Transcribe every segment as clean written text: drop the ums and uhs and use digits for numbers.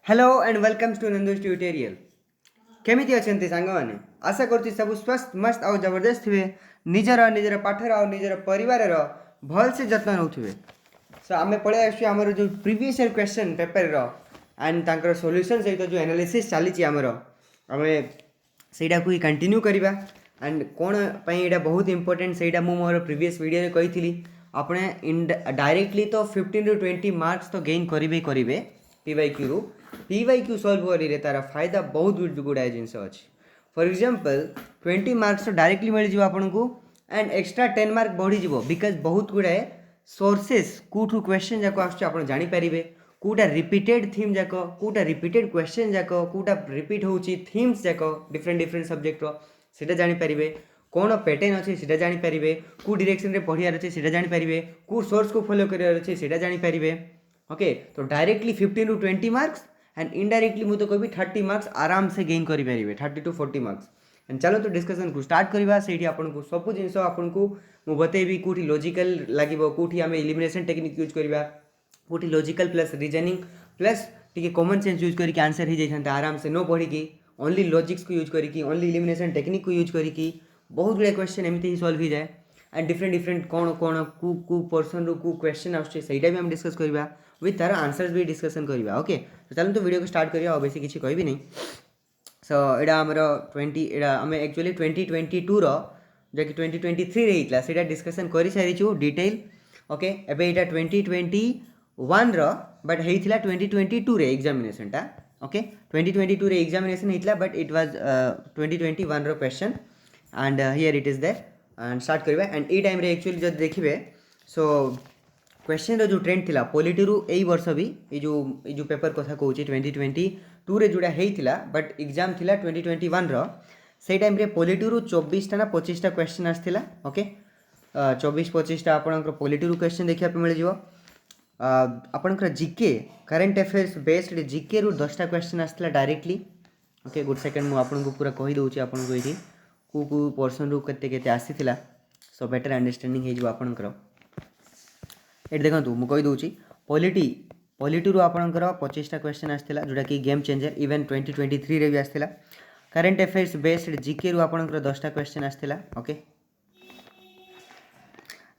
Hello and welcome to Nandu's tutorial. केमिति अछंती सांग माने आशा करछि सब स्वस्थ मस्त और जबरदस्त हुए निजर पाठर और निजर परिवार रो भल से जत्न नउथिबे। सो आमे पळे आछि हमर जो प्रीवियस ईयर क्वेश्चन पेपर रो एंड तांकर सॉल्यूशन सहित जो एनालिसिस चली छि हमर आमे सेटा को कंटिन्यू करबा एंड कोन पई एटा बहुत इंपोर्टेंट सेटा मु मोर प्रीवियस वीडियो रे कहिथिली आपने डायरेक्टली तो 15 टू 20 मार्क्स तो गेन करिवे पीवाईक्यू रु पीवाईक्यू सॉल्व करिले तार फायदा बहुत गुड़ाए जिनस अच्छी। फॉर एग्जांपल 20 मार्क्स तो डायरेक्टली मिल जाव आपको एंड एक्स्ट्रा 10 मार्क बढ़ी जीवो बिकज बहुत गुड़ाए सोर्सेस कौटू क्वेश्चन जाक आप जानीपारे कौटा रिपीटेड थीम जाक कौटा रिपीटेड क्वेश्चन जाक कौटा रिपीट होची थीम्स जाक डिफरेंट डिफरेंट सब्जेक्ट सेटा जानीपारे कौन पैटर्न अच्छे से जानीपारे कौ डायरेक्शन रे पढ़ियार अच्छे से जानीपारे कौ सोर्स को फॉलो करार अच्छे से जानीपारे। ओके तो directly 15 to 20 marks and indirectly मुझे तो कहबी 30 मार्क्स आराम से गेन करेंगे 30 टू 40 मार्क्स। एंड चलो तो डिस्कशन को स्टार्ट करवा से आपको सब जिन आपको मुझे बतेबी कौटी लॉजिकल लगे कौटी आम एलिमिनेशन टेक्निक यूज करवा कौटी लॉजिकल प्लस रीजनिंग प्लस टी कॉमन सेंस यूज करके आंसर हो जाता आराम से न पढ़ी ओनली लॉजिक्स को यूज करके ओनली एलिमिनेशन टेक्निक को यूज करके बहुत गुड़े क्वेश्चन एमती ही सॉल्व हो जाए एंड डिफरेंट डिफरेंट कौन कौन कौ पर्सन रू कौ क्वेश्चन आसटा भी आम डिस्कस करवा विथ तार आंसर्स भी डिस्कसन करवा। ओके तो चलो तो वीडियो को स्टार्ट करिया और बेसी किसी कहबी नहीं। सो एटा आमर 20 एटा आम एक्चुअली 2022 रो जैक 2023 रे हितला सेटा डिस्कसन करि सारिछु डिटेल। ओके एबे एटा 2021 रो बट हेइथिला 2022 रे एग्जामिनेशन टा। ओके 2022 रे एग्जामिनेशन हेइथिला बट इट वाज 2021 रो question and here it is there and start करबा एंड ए टाइम रे एक्चुअली जब देखिबे सो क्वेश्चन जो ट्रेंड थिला पॉलिटी रु एई वर्ष भी ये जो पेपर कथा कहूँ 2022 रे जोड़ा होता बट एग्जाम थिला 2021 रो से टाइम रे पॉलिटी रु 24टा ना 25टा क्वेश्चन आसला। ओके 24-25टा आपनकर पॉलिटी रु क्वेश्चन देखा मिल जाव आपनकर GK current affairs based GK रु 10टा क्वेश्चन आसला डायरेक्टली। ओके गुड सेकंड मु आपनको पूरा कहि दउची आपनको एठी को पर्सन रु केते केते आसीथिला सो बेटर अंडरस्टैंडिंग हे जो आपनकर ये देखो मुझे कहीदे पॉलिटी रू आपंकर 25टा क्वेश्चन आसला जोटा कि गेम चेंजर इवेन 2023 रे भी आसला। करंट अफेयर्स बेस्ड जीके रू आपंकर 10टा क्वेश्चन आसला। ओके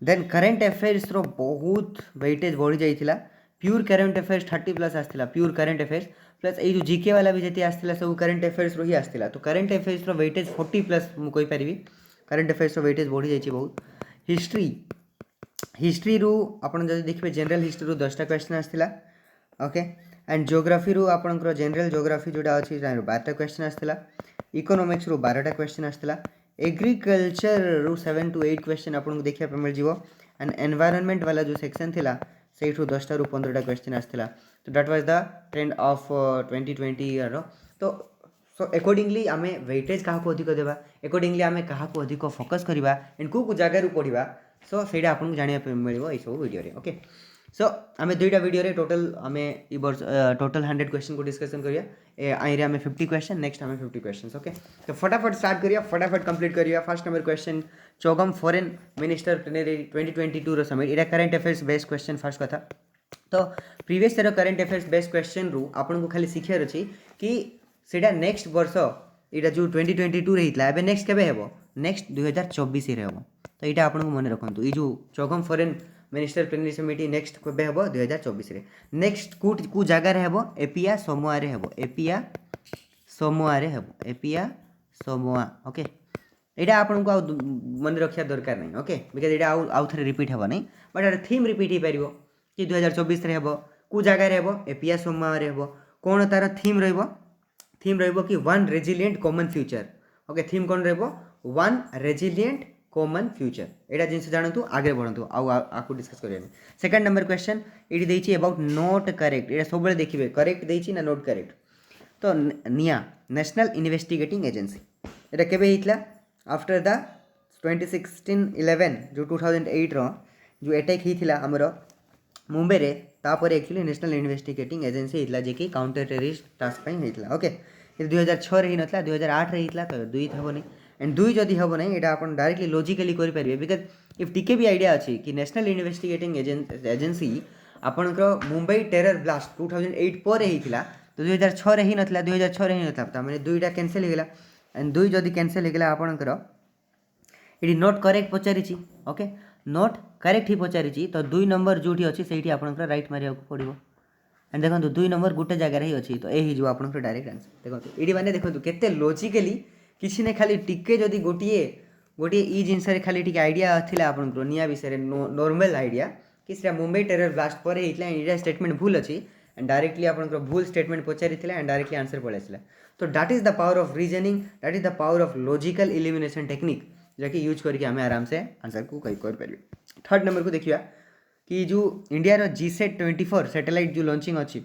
देन करंट अफेयर्स रो बहुत वेटेज बढ़ी जाइथिला प्योर करंट अफेयर्स 30 प्लस आसला प्योर करंट अफेयर्स प्लस ये जो जीके वाला भी जति आसला सब करंट अफेयर्स रो ही आसला तो करंट अफेयर्स रो वेटेज 40 प्लस मु कहि परिबी करंट अफेयर्स रो वेटेज बढ़ी जाइछि बहुत। हिस्ट्री रू आपन जदि देखिबे जनरल हिस्ट्री रू 10टा क्वेश्चन आसला। ओके एंड ज्योग्राफी रू आपनकर जनरल ज्योग्राफी जोड़ा अछि 12टा क्वेश्चन आसला। इकोनॉमिक्स रू 12टा क्वेश्चन आसला। एग्रीकल्चर रू 7 टू 8 क्वेश्चन आपन देखिया पे मिल जिवो एंड एनवायरनमेंट वाला जो सेक्शन थिला सेठू 10टा रू 15टा क्वेश्चन आसला तो that was the trend of 2020 year रो। तो सो अकॉर्डिंगली आमे वेटेज कहा को अधिक देबा अकॉर्डिंगली आमे कहा को अधिक फोकस करबा एंड को जगह रू पढ़िबा सो सेटा आपन जानिया पे मिलिबो ए सब वीडियो रे। ओके सो आमे दुईटा वीडियो रे टोटल आमे ई वर्ष टोटल 100 क्वेश्चन को डिस्कशन करिया ए आई रे आमे 50 क्वेश्चन नेक्स्ट आमे 50 क्वेश्चंस। ओके तो फटाफट स्टार्ट करिया फटाफट कंप्लीट करिया। First number question CHOGM foreign minister plenary 2022 रो समिट एटा current affairs based question first कथा तो previous year current affairs based question रू आपन को खाली सिखियार अछि कि सेटा नेक्स्ट वर्ष एटा जो 2022 रे हितला एबे नेक्स्ट केबे हेबो नेक्स्ट 2024 रे हेबो तो यहाँ आपको मन रखु ये जो CHOGM foreign minister plenary summit next केबे हेबो 2024 रे नेक्स्ट को जगह रे हेबो एपिया समोआ रे हेबो एपिया समोआ रे हेबो एपिया समोआ। ओके यहाँ आपको मन रखा दरकार नहीं। ओके बिकज यहाँ आउ थे रिपीट हेबो नहीं बट यार थीम रिपीट हो पार कि 2024 रे हेबो को जगह रे हेबो एपिया समोआ रे हेबो कौन तार थीम रहिबो कि one resilient common future. Okay theme कौन रहिबो वन रेजिलिएंट कॉमन फ्यूचर एटा जिनस जानतु आगे बढ़तु आकु डिस्कस करिया। सेकंड नंबर क्वेश्चन ये देछि अबाउट नोट करेक्ट एटा सब बेले देखिबे करेक्ट देछि ना नोट करेक्ट तो निया नेशनल इन्वेस्टिगेटिंग एजेंसी एटा केबे हितला आफ्टर द 2016-11 जो 2008 रो जो अटैक हितला हमरो मुंबई रे तापर एक्चुअली नेशनल इन्वेस्टिगेटिंग एजेंसी हितला जे कि काउंटर टेररिस्ट टास्क पई हितला। ओके 2006 रे हि नथला 2008 रे हितला तो दुई थबो नहीं एंड दुई जदि हम ना यहाँ आप डायरेक्टली लॉजिकली करेंगे बिकज इफ टिके भी आइडिया अच्छी कि नेशनल इन्वेस्टिगेटिंग एजेंसी आपंकर मुंबई टेरर ब्लास्ट 2008 पर होता तो 2006 ही नथला 2006 ही नथला तो मैंने दुईटा कैंसिल हो गला एंड दुई जदि कैंसिल हो गला आपणकर ये नोट करेक्ट पचारि ओके नोट करेक्ट ही पचारि तो 2 नंबर जोटी अच्छी से आपंकर राइट मारे पड़ो एंड देखो 2 नंबर गोटे जगार ही अच्छी तो यही जो आप डायरेक्ट आंसर देखो ये मैंने देखो केते लॉजिकली किसी ने खाली टिके जदि गोटे गोटे ई जिनस खाली टिके आइडिया थिला आपनकर निया विषय नॉर्मल आइडिया कि सेटा मुंबई टेरर ब्लास्ट पर होता इंडिया स्टेटमेंट भूल अच्छी एंड डायरेक्टली आपनकर भूल स्टेटमेंट पचारि एंड डायरेक्टली आंसर पड़े आसला तो that is the power of reasoning that is the power of logical elimination technique जैकि यूज करके आम आराम से आंसर को कही कर। थर्ड नंबर को देखिए कि जो इंडिया G-SAT 24 सैटेलाइट जो लॉन्चिंग अच्छी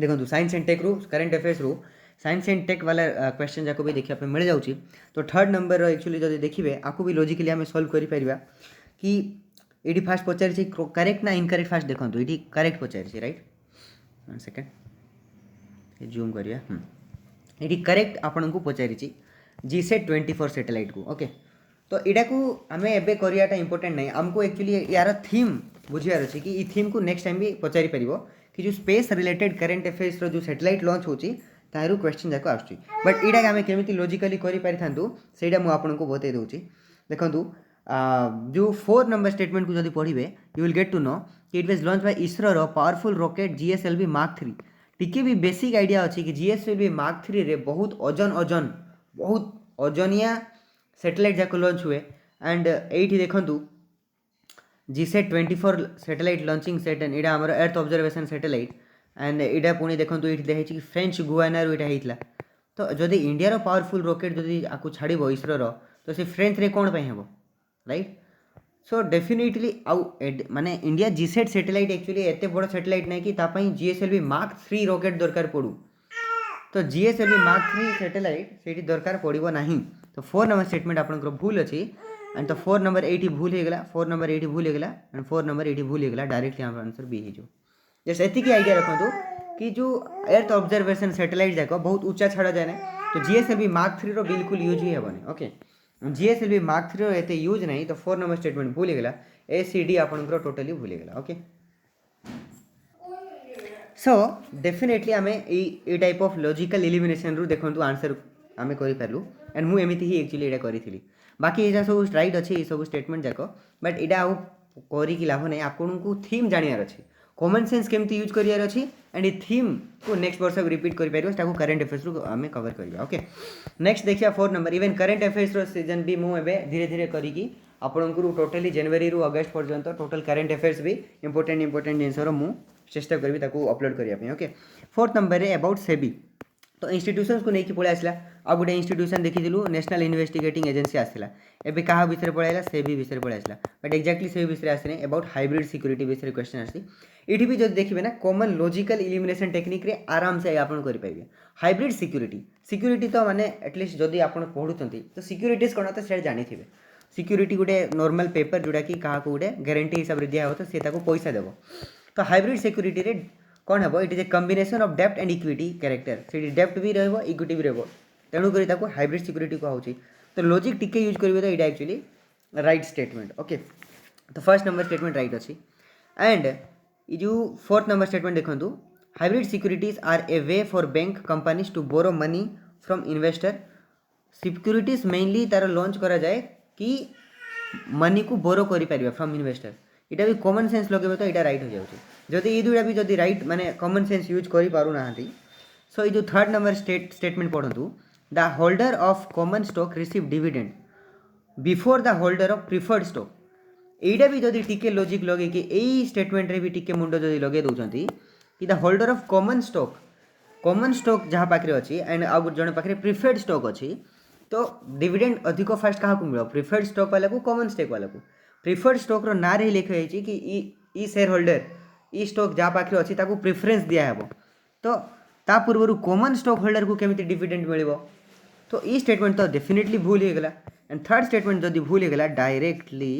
देखो साइंस एंड टेक रू करेंट अफेयर्स रू साइंस एंड टेक वाला क्वेश्चन जाको भी देखा मिल जाऊँगी तो थर्ड नंबर एक्चुअली जब देखिए आपको भी लॉजिकली आम सॉल्व करें कि ये फास्ट पचारि करेक्ट ना इनकरेक्ट फास्ट देखो ये करेक्ट पचारि राइट 1 सेकेंड जूम करिया ये करेक्ट आपन को पचारि G-SAT 24 सैटेलाइट को ओके तो यहाँ को आम एवं कराटा इंपोर्टेंट नहीं आमको एक्चुअली यार थीम बुझार अच्छे कि थीम को नेक्स्ट टाइम भी पचारि पार कि जो स्पेस रिलेटेड करेंट अफेयर्स जो सैटेलाइट लॉन्च होची तारू क्वेश्चन जाक आसुची बट यहाँ आम केमी लॉजिकली करूँ से आपको बतई दूसरी देखो जो 4 नंबर स्टेटमेंट को जब पढ़े you will get to know कि it was launch by ISRO powerful rocket GSLV Mark 3 टिके भी बेसिक आइडिया अच्छी कि GSLV Mark 3 रे बहुत ओजनिया सैटेलाइट जाक लॉन्च हुए एंड ये देखूँ G-SAT 24 satellite launching set and यहाँ आम अर्थ ऑब्जर्वेशन सैटेलाइट एंड यहाँ पुणी देखो ये देखी कि फ्रेंच गुआना यहाँ होता तो जदि इंडिया पावरफुल रॉकेट जदि आपको छाड़ इसरो तो सी फ्रेंच रे कौन पाई हम राइट सो डेफिनेटली आउ माने इंडिया G-SAT सैटेलाइट एक्चुअली एत बड़ सैटेलाइट नहीं कि GSLV Mark 3 रॉकेट दरकार पड़ू तो GSLV Mark 3 सैटेलाइट से दरकार पड़ो ना तो 4 नंबर स्टेटमेंट आपंकर भूल अच्छी एंड तो 4 नंबर ये भूल होगा 4 नंबर ये भूल होगा एंड 4 नंबर ये भूल होगा डायरेक्टली आम आंसर बी हो जस्ट एति आइडिया रखु कि जो अर्थ ऑब्जर्वेशन सैटेलाइट जाक बहुत ऊँचा छड़ा जाए ना तो GSLV Mark 3 रो बिल्कुल यूज ही हेनी ओके GSLV Mark 3 रो एते यूज नहीं तो 4 नंबर स्टेटमेंट भूल होगा ACD आपंकर टोटली भूल होगा ओके सो डेफिनेटली आम ये टाइप ऑफ लॉजिकल एलिमिनेशन रू देखो आंसर आम करूँ एंड मुझे एमती ही एक्चुअली यहाँ करी बाकी यहाँ सब राइट अच्छे ये सब स्टेटमेंट जाक बट यहाँ करी लाभ नहीं आपको थीम जानार अच्छे कॉमन सेंस केमती यूज करार अच्छी एंड ये थीम को नेक्स्ट वर्ष रिपीट कर करेंट अफेयर्स रू आम कवर करवा ओके नेक्स्ट देखिए 4 number even current affairs season भी मुझे धीरे धीरे करी आपको टोटली जनवरी रू अगस्त पर्यंत टोटल करेंट अफेयर्स भी इंपोर्टेंट जिनस मु चेष्टा करी अपलोड करने okay 4th number about SEBI तो इंस्टीट्यूशन को लेकिन पलि आसला आ गोटे इंस्टीट्यूशन देखीलु नेशनल इन्वेस्टिगेटिंग एजेंसी आसला एबे क्या विषय पढ़ाइला सेबी विषय पढ़े आसला बट एक्जाक्टली से विषय आसने अबाउट हाइब्रिड सिक्योरिटी विषय क्वेश्चन आसी ये भी जब देखिए ना कॉमन लॉजिकल एलिमिनेशन टेक्निक रे आराम से आप करेंगे हाइब्रिड सिक्यूरीटी तो माने एटलिस्ट जदि आप पढ़ुंट तो सिक्यूरीटीज कौन तो सीट जानी थे सिक्यूरीटी गोटे नॉर्मल पेपर जोटा कि क्या गोटे गारंटी हिसाब से दिया हो तो सी पैसा देव तो हाइब्रिड सिक्यूरीटी रे कौन हम it is a combination of डेप्ट एंड इक्विटी कैरेक्टर से डेप्ट भी इक्विटी भी तेणुक हाइब्रिड सिक्यूरीटी कहूँ तो लॉजिक टिके यूज करेंगे तो यहाँ एक्चुअली राइट स्टेटमेंट ओके तो फर्स्ट नंबर स्टेटमेंट राइट अच्छी एंड ये जो 4th नंबर स्टेटमेंट देखो hybrid securities are a way for bank companies to borrow money from investor securities mainly तार लॉन्च करा जाए कि मनी को बोरो करें फ्रॉम इन्वेस्टर यहाँ भी कॉमन सेंस लगे तो यहाँ राइट हो जाए जदि ये दुटा भी जदि राइट माने कॉमन सेंस यूज कर पारुना सो ये 3rd नंबर स्टेटमेंट पढ़ु the holder of common stock receive dividend before the holder of preferred stock यहाँ भी जदि टिके लॉजिक लगे कि यही स्टेटमेंट रे भी टिके मुंड जदि लगे दौरान कि the holder of common stock जहाँ पाखे अच्छी एंड आउ जन पाखे प्रिफर्ड स्टॉक अच्छी तो डिविडेंड अधिक फास्ट क्या मिल प्रिफर्ड स्टॉक वाला को कॉमन स्टॉक वाला को प्रिफर्ड स्टॉक रो ना रे लिखा कि ई शेयर होल्डर ई स्टॉक जहाँ पाखे अच्छी प्रिफरेन्स दिहब तो ता पूर्व कॉमन स्टॉक होल्डर को केमी डिविडेंड मिल तो ये स्टेटमेंट तो डेफिनेटली भूल होगा एंड 3rd स्टेटमेंट जब भूल होगा डायरेक्टली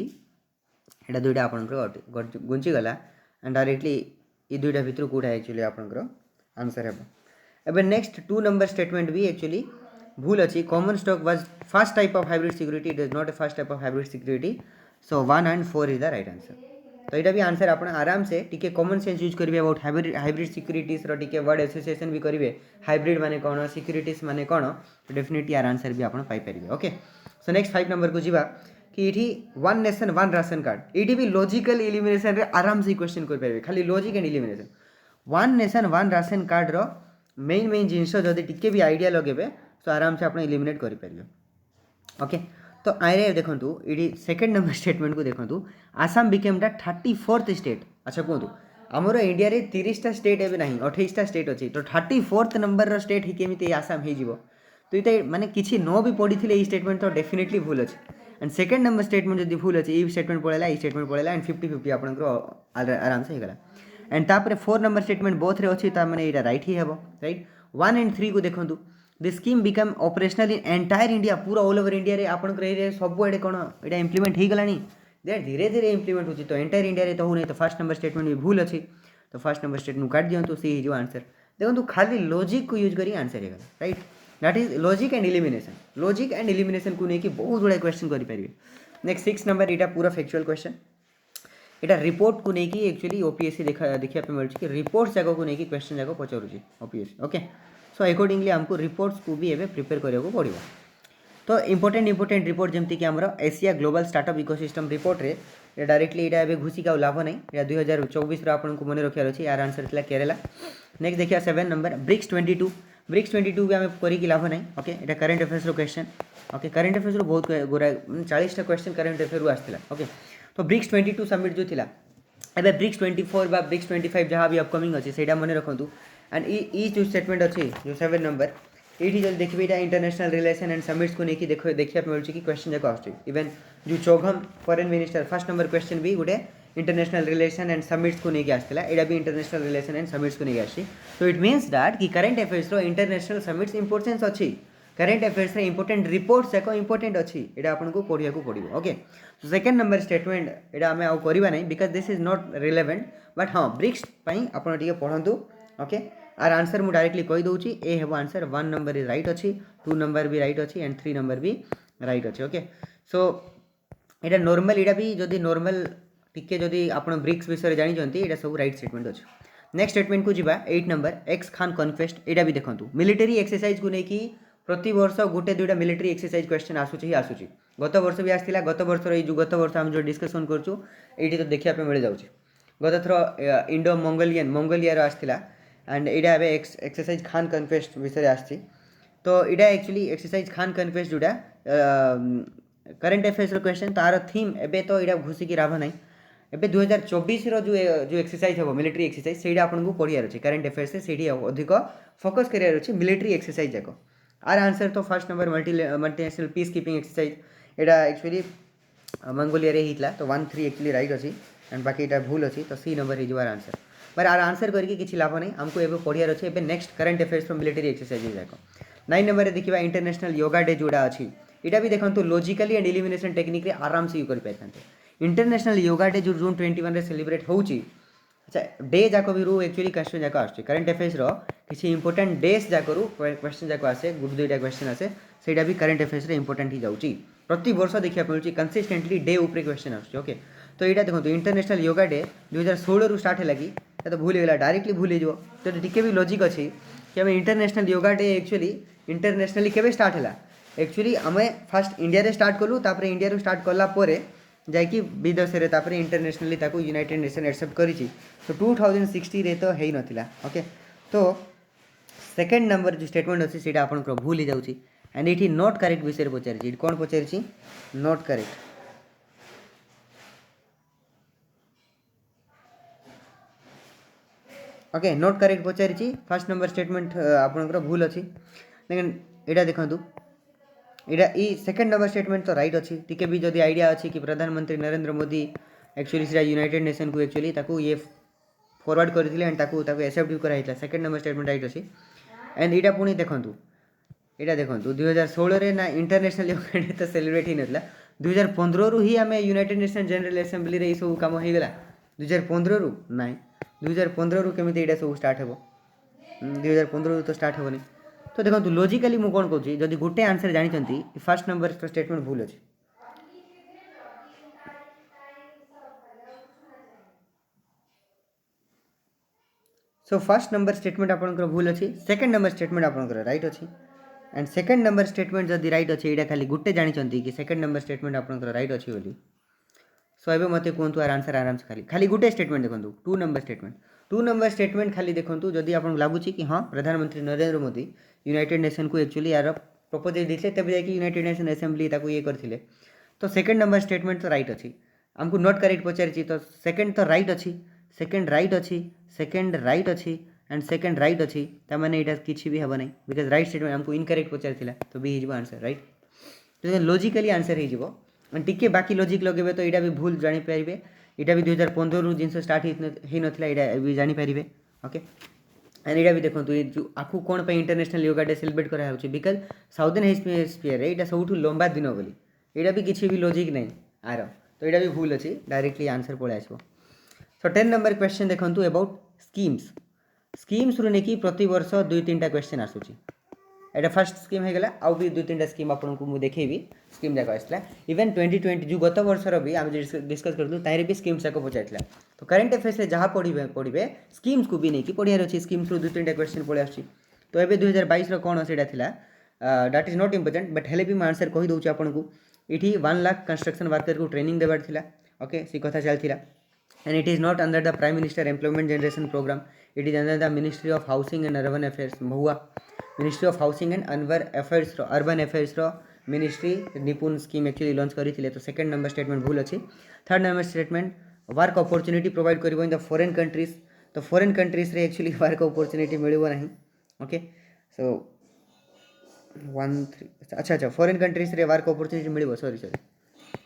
यहाँ दुईटा आप गुंचीगला एंड डायरेक्टली ये दुईटा भितर कौटा एक्चुअली आपंकर आंसर है एवं नेक्स्ट 2 नंबर स्टेटमेंट भी एक्चुअली भूल अच्छी common stock was first type of hybrid security it is not a first type of hybrid security so 1 and 4 is the right answer तो यहाँ भी आंसर आप आराम से टिके कॉमन सेंस यूज करेंगे अबाउट हाइब्रिड सिक्यूरीटीज टिके वर्ड एसोसिएशन भी करेंगे हाइब्रिड माने कौन सिक्यूरीटीज माने कौन तो डेफिनेटली यार आंसर भी आप Piper okay. So next 5 number को जीवा कि ये one nation one ration card ये भी लॉजिकल एलिमिनेशन रे आराम से क्वेश्चन कर पारे खाली logic and elimination one nation one ration card रो मेन जिनस जदि टिके भी आइडिया लगे तो आराम से आप एलिमिनेट करेंगे ओके। तो आए देखूँ ये सेकेंड नंबर स्टेटमेंट को देखूँ Assam became the 34th state. अच्छा कहतु आमर इंडिया रे 30टा स्टेट एवं ना 28टा स्टेट अच्छी तो 34th नंबर स्टेट ही केमी आसाम हो तो ये माने किसी न भी पढ़ी ये स्टेटमेंट तो डेफिनेटली भूल अच्छे एंड सेकेंड नंबर स्टेटमेंट जब भूल अच्छे ये स्टेटमेंट पड़ेगा ये स्टेटमेंट पड़ेगा एंड 50-50 आपंकर आराम से होगा एंड तापर 4 नंबर स्टेटमेंट बोथ रे अच्छी मैंने यहाँ रईट ही हे रईट 1 and 3 को देखूँ the scheme become operational in entire India पूरा ऑल ओवर इंडिया रे आपंकर एरिया सबुआड़े कौन यहाँ इम्प्लीमेंट हो गलानी दे धीरे धीरे इम्प्लीमेंट होती तो एंटायर इंडिया रे तो हो नहीं तो फर्स्ट नंबर स्टेटमेंट भी भूल अच्छी तो फर्स्ट नंबर स्टेटमेंट काट दिखाँ सी हो आंसर देखो खाली लॉजिक को यूज करी आंसर है right that is logic and elimination को लेकिन बहुत गुड़ा क्वेश्चन करेंगे। नेक्स्ट 6 नंबर यहाँ पूरा फैक्चुअल क्वेश्चन यहाँ रिपोर्ट को लेकिन एक्चुअली ओपीएससी देखा मिलूँ कि रिपोर्ट्स जाक को लेकिन क्वेश्चन जाक पचारूँ ओपीएससी ओके। सो अकॉर्डिंगली हमको रिपोर्ट्स को भी एवं प्रिपेयर करने पड़ो तो इंपोर्टेंट रिपोर्ट जमती कि आमर Asia global startup ecosystem report रे डायरेक्टली यहाँ एवं घुसिक आ लाभ नहीं या 2024 आपको मन रखार अच्छे यार आंसर था केरला। नेक्स्ट देखिए 7 नंबर ब्रिक्स 22 भी आम करी लाभ नहीं ओके यहाँ current affairs question okay current affairs बहुत गोरा 40टा क्वेश्चन करेन्ट अफेयर आसाला ओके। तो ब्रिक्स 22 समिट जो था एवं ब्रिक्स 24 बा ब्रिक्स 25 जहाँ भी अपकमिंग अच्छे से मन रखु एंड ई जो स्टेटमेंट अच्छी जो 7 नंबर ये जब देखिए यहाँ इंटरनेशनल रिलेशन एंड समिट्स को लेकिन देखा मिलूँ कि क्वेश्चन जाक आवन जो CHOGM foreign minister first number question भी गोटे इंटरनेशनल रिलेशन एंड समिट्स को लेकिन आसाला यहाँ भी इंटरनेशनल रिलेशन एंड समिट्स को लेकिन आसी तो इट मीन्स दैट कि current affairs international summits importance अच्छी करेन्ट अफेयर्स इंपोर्टेंट रिपोर्ट्स जाक इंपोर्टेंट अच्छी यहाँ आपको पढ़ा पड़ो ओके। तो सेकेंड नंबर स्टेटमेंट यहाँ आम आउ करवा नहीं because this is not relevant but हाँ ब्रिक्स आप पढ़ु ओके आर आंसर मुझे डायरेक्टली कहीदे ए हे आंसर 1 नंबर इज राइट अच्छी 2 नंबर भी राइट अच्छी एंड 3 नंबर भी राइट अच्छे ओके। सो यहाँ नॉर्मल यहाँ भी जदि नॉर्मल टिके जदि आप ब्रिक्स विषय जानते यहाँ सब राइट स्टेटमेंट अच्छे। नेक्स्ट स्टेटमेंट को जीवा 8 नंबर एक्स खान कन्क्वेस्ट यहाँ भी देखो मिलिटरी एक्सरसाइज को लेकिन प्रति वर्ष गोटे 2टा मिलिटरी एक्सरसाइज क्वेश्चन आसूँ आसूँ गत वर्ष भी आसाला गत वर्ष आम जो डिस्कसन करूँ ये तो देखा मिल जाऊँ गत थर इंडो मंगोलिया आसाला एंड यहाँ एक्सरसाइज खान कन्क्वेस्ट विषय आसी तो यहाँ एक्चुअली एक्सरसाइज खान कन्क्वेस्ट जोटा करेन्ट अफेयर्स क्वेश्चन तार थीम एवं तो यहाँ घुसिक लाभ ना एवं 2024 जो एक्सरसाइज हम मिलिटरी एक्सरसाइज से आपको पढ़ार अच्छे करेन्ट अफेयर्स से अधिक फोकस करार अच्छे मिलिटरी एक्सरसाइज जाक आर आंसर तो first number multinational peace keeping exercise यहाँ एक्चुअली मंगोलिया होता तो 1-3 एक्चुअली राइट अच्छी एंड बाकी यहाँ भूल अच्छी तो सी नंबर हो आंसर पर आर आंसर करके किसी लाभ नहीं आमको एवं पढ़ार अच्छे एवं next current affairs military exercise जाक 9 नंबर देखा इंटरनेशनल योगा डे जोड़ा अच्छी यहाँ भी देखो लॉजिकली एंड एलिमिनेशन टेक्निक आराम से यूज कर इंटरनेशनल योगा डे जो जून 21 सेलिब्रेट होची अच्छा डे जाक भी रू एक्चुअली क्वेश्चन जाक आसुच्छे करेन्ट अफेयर्स किसी इंपोर्टेंट डेज जाक क्वेश्चन जाक आसे गुड 2टा क्वेश्चन आसे सेटा भी करेन्ट अफेयर्स इंपोर्टेंट ही जाऊँगी प्रति वर्ष देखा मिलूँ कंसिस्टेंटली डे उपरे क्वेश्चन आसुच्छे ओके। तो यहाँ देखो इंटरनेशनल योगा डे 2016 रु स्टार्ट है कि तो भूल गला डायरेक्टली भूल हो तो टिके भी लॉजिक अच्छी कि आम international yoga day actually internationally केबे स्टार्ट है एक्चुअली आम फास्ट इंडिया स्टार्ट कलु तापर इंडिया स्टार्ट कलापर जाकि विदेश में इंटरनेशनली यूनाइटेड नेशन एक्सेप्ट करी तो 2060 रे तो है नथिला ओके। तो सेकेंड नंबर जो स्टेटमेंट अच्छी से आप भूल हो जाऊँगी एंड ये नॉट करेक्ट विषय पचारि कौन पचारि not correct okay not correct पचारि फर्स्ट नंबर स्टेटमेंट आपंकर भूल अच्छी लेकिन यहाँ देखूँ यहाँ सेकेंड नंबर स्टेटमेंट तो राइट अच्छी टिके भी जदि आइडिया अच्छी कि प्रधानमंत्री नरेंद्र मोदी एक्चुअली से यूनाइटेड नेशन को एक्चुअली ये फॉरवर्ड करते एंड एक्सेप्ट भी कराई सेकेंड नंबर स्टेटमेंट राइट अच्छी एंड यहाँ पुणी देखूँ यहाँ देखो 2016 ना इंटरनेशनल योगा डे तो सेलिब्रेट ही नाला 2015 रु ही आम यूनाइटेड नेशन जनरल असेंबली रे सब कम होगला 2015 रु ना 2015 रु केमी यहाँ सब स्टार्ट हो 2015 रु तो स्टार्ट हेनी तो देखो लॉजिकली मुझे कौन कहूँ जदि गोटे आंसर जानते फर्स्ट नंबर स्टेटमेंट भूल अच्छे सो फर्स्ट नंबर स्टेटमेंट आपनकर भूल अच्छी, सेकंड नंबर स्टेटमेंट आपनकर राइट अच्छी एंड सेकंड नंबर स्टेटमेंट जदि राइट अच्छे यहाँ खाली गोटे जानते कि सेकंड नंबर स्टेटमेंट आपनकर राइट अच्छी बोली। सो एबे मते कहतु आर आंसर आराम से खाली गोटे स्टेटमेंट देखो, टू नंबर स्टेटमेंट खाली देखो जदि आपको लगुच कि हाँ प्रधानमंत्री नरेंद्र मोदी यूनाइटेड नेशन को एक्चुअली यार प्रपोजल देते तब जाकि यूनाइटेड नेशन असेंबली ये करते, तो सेकंड नंबर स्टेटमेंट तो राइट अच्छी। आमको नॉट करेक्ट पचारि तो सेकंड तो राइट अच्छी, सेकंड राइट अच्छी, सेकंड राइट अच्छी एंड सेकंड राइट अच्छी, ताने यहाँ किसी भी हम ना बिकज राइट स्टेटमेंट आमको इनकरेक्ट पचारि तो भी हो आंसर राइट। तो लॉजिकली आंसर हो टिके बाकी लॉजिक लगे तो यहाँ भी भूल जानीपारे, यहाँ भी 2015 जिन स्टार्ट हो ना भी जानीपारे ओके। एंड यहाँ भी देखो ये जो आपको कौन पर इंटरनेशनल योगा डे सेलिब्रेट कराया बिकज साउदर्न हेमिस्फीयर यहाँ सब लंबा दिन बोली, यहाँ भी किसी भी लॉजिक नहीं आर, तो यहाँ भी भूल अच्छी डायरेक्टली आंसर पलि आसो। सो 10 नंबर क्वेश्चन देखो अबाउट स्कीम्स रू नहीं प्रति वर्ष 2-3टा क्वेश्चन आसूची। एटा फर्स्ट स्कीम होगा आउ भी 2-3टा स्कीम आपको मुझे देखी स्कीम जाक आसला इवेन 2020 जो गत वर्षर भी आम डिस्कस करूँ तार भी स्कीम्स जाक पचार। तो करेन्ट अफेयर्स जहाँ पढ़े स्कीम्स को भी नहीं पढ़ार अच्छी, स्कीम्स रू 2-3टा क्वेश्चन पलि आस। तो ये 2022 कौन से that is not important but हेले भी आंसर कहीदे आपको। ये 1 लाख कंस्ट्रक्शन वर्कर को ट्रेनिंग देवार था ओके, सी कथा चलता and it is not under the prime minister employment generation program, it is under the ministry of housing and urban affairs महुआ, ministry of housing and urban affairs ministry Nipun scheme actually launch करते। तो second number statement भूल अच्छी। Third number statement work opportunity provide कर in the foreign countries, तो foreign countries रे actually work opportunity मिलव ना ओके। सो 1-3 अच्छा फॉरेन कंट्रीज रे वर्क अपॉर्चुनिटी मिलव सॉरी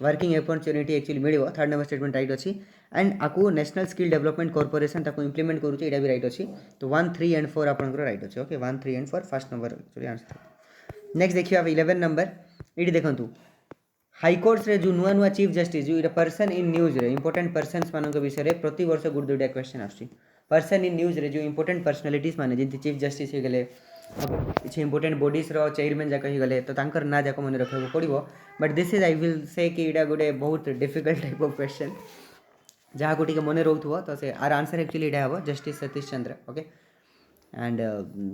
वर्किंग अपॉर्चुनिटी एक्चुअली मिलव। थर्ड नंबर स्टेटमेंट राइट अच्छी एंड आपको नेशनल स्किल डेवलपमेंट कॉर्पोरेशन ताको इंप्लीमेंट करूँ यहाँ भी राइट अच्छी। तो 1, 3 एंड 4 आपंकर राइट अच्छे okay, 1, 3 and 4 first number actually answer. Next देखिए आप 11 नंबर ये देखूँ हाईकोर्ट्स रे जो नुआ नुआ चीफ जस्टिस जो पर्सन इन न्यूज रे इंपोर्टेंट पर्सन्स मान विषय में प्रति वर्ष गुड 2टा क्वेश्चन आस। पर्सन इन न्यूज रे जो इंपोर्टेंट पर्सनालीटीज माने जमी चीफ जस्टिस हो गले किसी इंपोर्टेंट बॉडीज रो चेयरमैन जाक हो गले तो तांकर ना जाक मन रखा पड़ो। But this is I will say कि यहाँ गोटे बहुत डिफिकल्ट टाइप ऑफ क्वेश्चन जहाँ को मन रोथो तो से आर आंसर एक्चुअली यहाँ हम justice Satish Chandra okay. And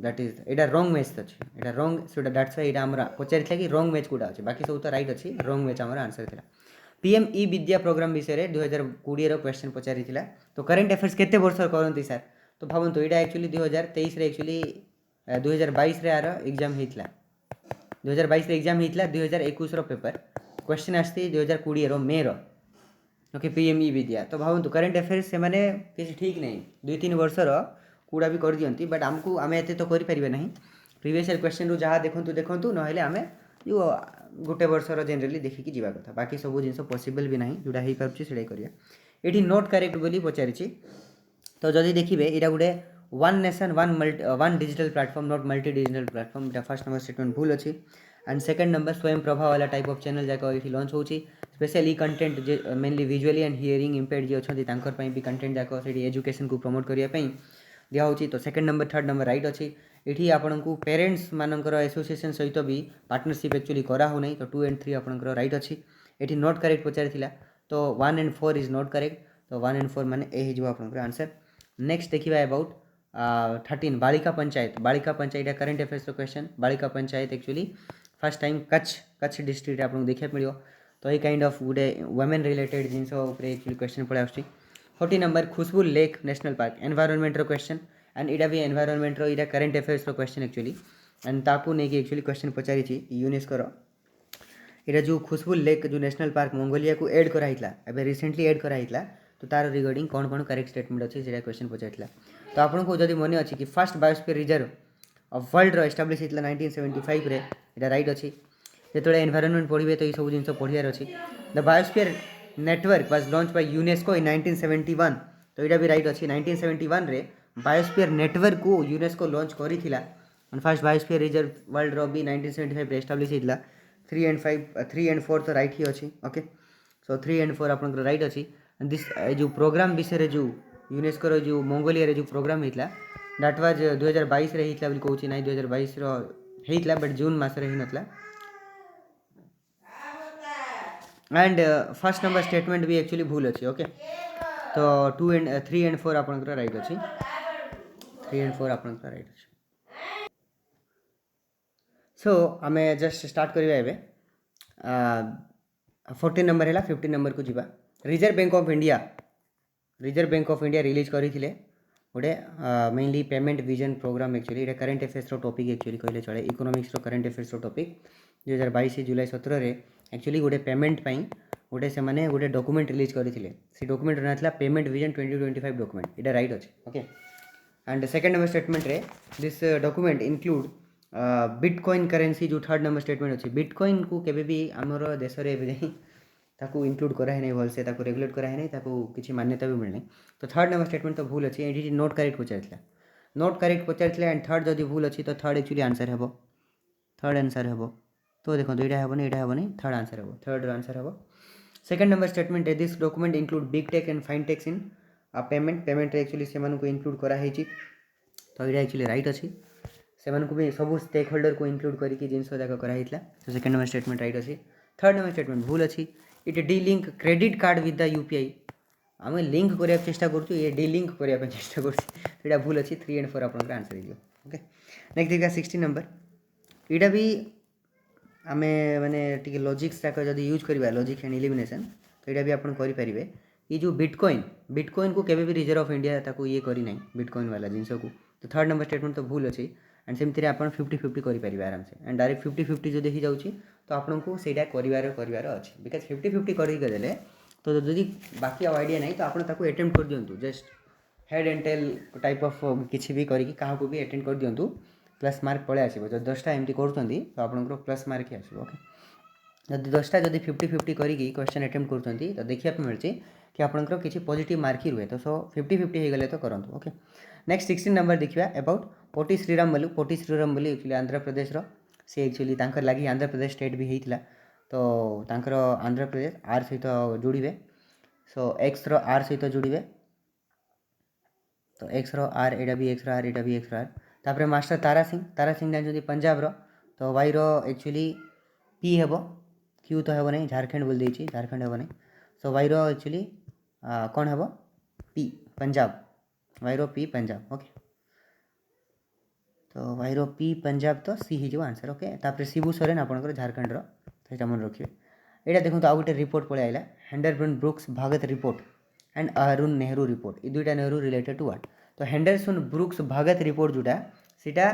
that is यहाँ रंग मैच अच्छे यहाँ रंग सो दैट्स वाई यहाँ पचार कि रंग मैच कौटा अच्छे बाकी सब तो राइट अच्छी रंग मैच आम आंसर था। पीएम ई विद्या प्रोग्राम विषय में 2020 क्वेश्चन पचारि तो करेन्ट अफेयर्स केते वर्ष करती सर, तो भावतु यहाँ एक्चुअली 2023 एक्चुअली 2022 यार एग्जाम होता 2022 एग्जाम होता 2021 पेपर क्वेश्चन आसती 2020 मे ओके पीएम ई विद्या। तो भावतु करेन्ट अफेयर्स से मैंने किसी ठीक नहीं 2-3 वर्षर कूड़ा भी कर दिखती बट आमको आम एत तो करें ना प्रीवियस ईयर क्वेश्चन रू जहाँ देखूँ ना आम जो गोटे वर्षर जेनराली देखिकी जावा कथा बाकी सब जिन पॉसिबल भी ना जोटा हो पार्टी ये नोट करेक्ट बोली पचारि। तो जदि देखिए यहाँ गोटे one nation one digital platform not multi digital platform यहाँ फर्स्ट नंबर स्टेटमेंट भूल अच्छी एंड सेकंड नंबर स्वयं प्रभा वाला टाइप ऑफ चैनल जाक ये लॉन्च होची special e content mainly visually and hearing impaired जी अच्छा भी कंटेंट जाक से एजुकेशन को प्रमोट करने दिखाई। तो second number third number right अच्छी। ये आपन को पेरेंट्स मानकर एसोसिएशन सहित भी पार्टनरशिप एक्चुअली करा हो नहीं, तो 2 एंड 3 आपंकर राइट अच्छी। ये नॉट करेक्ट पचारि तो 1 एंड 4 इज नॉट करेक्ट, तो 1 एंड 4 माने ए हो आपंकर आंसर। नेक्स्ट देखिए अबाउट 13 बालिका panchayat current affairs question. Balika panchayat actually first time Kutch district आपको देखा मिलो, तो ये काइंड ऑफ गोटे वुमेन रिलेटेड जिन एक्चुअली क्वेश्चन पड़े आस। 40 number Khuvsgul lake national park environment question and यहाँ भी एनवायरनमेंट यहाँ current affairs question actually and ताकू नहीं कि एक्चुअली क्वेश्चन पचारि यूनेस्को यहाँ जो खुशबू लेक जो नेशनल पार्क मंगोलिया को एड कराइला एबे रिसेंटली एड कराइला, तो तार रिगार्डिंग कौन कौन करेक्ट स्टेटमेंट अच्छे से क्वेश्चन पचार। तो आपको जब मन अच्छी कि first biosphere reserve of world establish होता 1975 रे यहाँ राइट अच्छी। जो एनवायरनमेंट पढ़े तो ये सब जिन पढ़ार अच्छी। The biosphere network was launch by UNESCO इन 1971, तो यहाँ भी राइट अच्छी। 1971 रे बायोस्फीयर नेटवर्क को यूनेस्को लॉन्च करी फर्स्ट बायोस्फीयर रिजर्व वर्ल्ड रो भी 1975 रे एस्टाब्लिश होता। 3 एंड 4 तो राइट ही अच्छी ओके। सो 3 एंड 4 आप राइट अच्छी। दिस जो प्रोग्राम विषय जो यूनेस्को जो मंगोलिया रे जो प्रोग्राम होता दैट वाज 2022 रे होता कहूँ ना 2022 होता बट जून मसरे ही नथला। एंड फर्स्ट नंबर स्टेटमेंट भी एक्चुअली भूल अच्छी ओके। तो 3 एंड 4 आप राइट अच्छी। 3 and 4 आपनकर राइट अछि। सो आमे जस्ट स्टार्ट करिबा एबे 14 नंबर है 15 नंबर को जीवा। Reserve bank of India release करथिले गोटे mainly payment vision program actually एटा करंट अफेयर्स रो टॉपिक एक्चुअली कहले चले इकोनॉमिक्स रो करंट अफेयर्स रो टॉपिक 2022 जुलाई 17 रे एक्चुअली गोटे पेमेंट पई गोटे से माने गोटे डॉक्यूमेंट रिलीज करथिले से डॉक्यूमेंट रहथला पेमेंट विजन 2025 डॉक्यूमेंट एटा राइट अछि okay. And second number statement रे this document include bitcoin currency जो थर्ड नंबर स्टेटमेंट अच्छी बिटकॉइन को केबे भी आमर देश में ताकू इंक्लूड करा है नहीं भलसे ताकू रेगुलेट करा है नहीं ताकू किसी मान्यता भी मिलनी। तो थर्ड नंबर स्टेटमेंट तो भूल अच्छी ये नोट करेक्ट पचार नोट करेक्ट पचार एंड थर्ड जब भूल अच्छी तो थर्ड एक्चुअली आंसर हे थर्ड आंसर हे तो देखो यहाँ हेनी थर्ड आंसर हे थर्ड आंसर हे। सेकंड नंबर स्टेटमेंट है this document include big tech and fintechs in payment actually से इंक्लूड करा है तो ये एक्चुअली राइट अच्छी से भी सब स्टेक होल्डर को इंक्लूड करके जिनस जाक कराई तो सेकंड नंबर स्टेटमेंट राइट अच्छी। थर्ड नंबर स्टेटमेंट भूल अच्छी it D link credit card with the UPI आम लिंक करने चेष्टा करूँ ये डी लिंक करने चेष्टा करा भूल अच्छी 3 and 4 आप आंसर हो ओके। नेक्स्ट देखा 16 नंबर यहाँ भी आम मैंने लॉजिक्स जाक जब यूज करवा लॉजिक एंड एलिमिनेशन तो यहाँ भी आप करेंगे ये जो बिटकॉइन को केवे भी रिजर्व ऑफ इंडिया ताको ये करना बिटकॉइन वाला जिनस को तो थर्ड नंबर स्टेटमेंट तो भूल अच्छी एंड सेमती आप 50-50 करेंगे आराम से एंड डायरेक्ट 50-50 जो देखी जाऊँगी तो आपको सहीटा करार अच्छे बिकज 50-50 करदे तो जदि बाकी आइडिया नहीं तो आपको अटेम्प्ट कर दिंतु just head and tail type of किसी भी करके क्या भी अटेम्प्ट कर दिंतु प्लस मार्क पलि आसो जब 10टा एमती कर तो आपंकर प्लस मार्क ही आसो ओके। जब 10टा जब 50-50 करके क्वेश्चन अटेम्प्ट कर तो देखा मिलूँ कि आपंकर किसी पॉजिटिव मार्क ही रुए तो सो 50-50 हो गले तो करूँ ओके। नेक्स्ट 16 नंबर देखिए अबाउट पोटी श्रीराम एक्चुअली आंध्र प्रदेश सी एक्चुअली लगी आंध्र प्रदेश स्टेट भी होता तो तांकर आंध्र प्रदेश आर सहित जोड़े सो एक्स रो आर सहित जोड़े तो एक्स रो आर एटा भी एक्स रो आर एटा भी एक्स रो आर तापर मास्टर तारा सिंह जानते पंजाब रो तो वाई रो एक्चुअली पी हे क्यू तो हे नहीं झारखंड बोल देती झारखंड हे नहीं सो वाई रो एक्चुअली कौन हे पी पंजाब वाई रो पी पंजाब ओके तो वाई रो पी पंजाब तो सी ही आंसर ओके। तापर शिबू सोरेन आपंकर झारखंड तो मन रखिए यहाँ देखो आउ गए रिपोर्ट पलि आइला Henderson Brooks Bhagat report and Arun Nehru report ये दुईटा नेहरू रिलेटेड टू व्हाट तो हेंडरसन ब्रुक्स भगत रिपोर्ट जोटा सीटा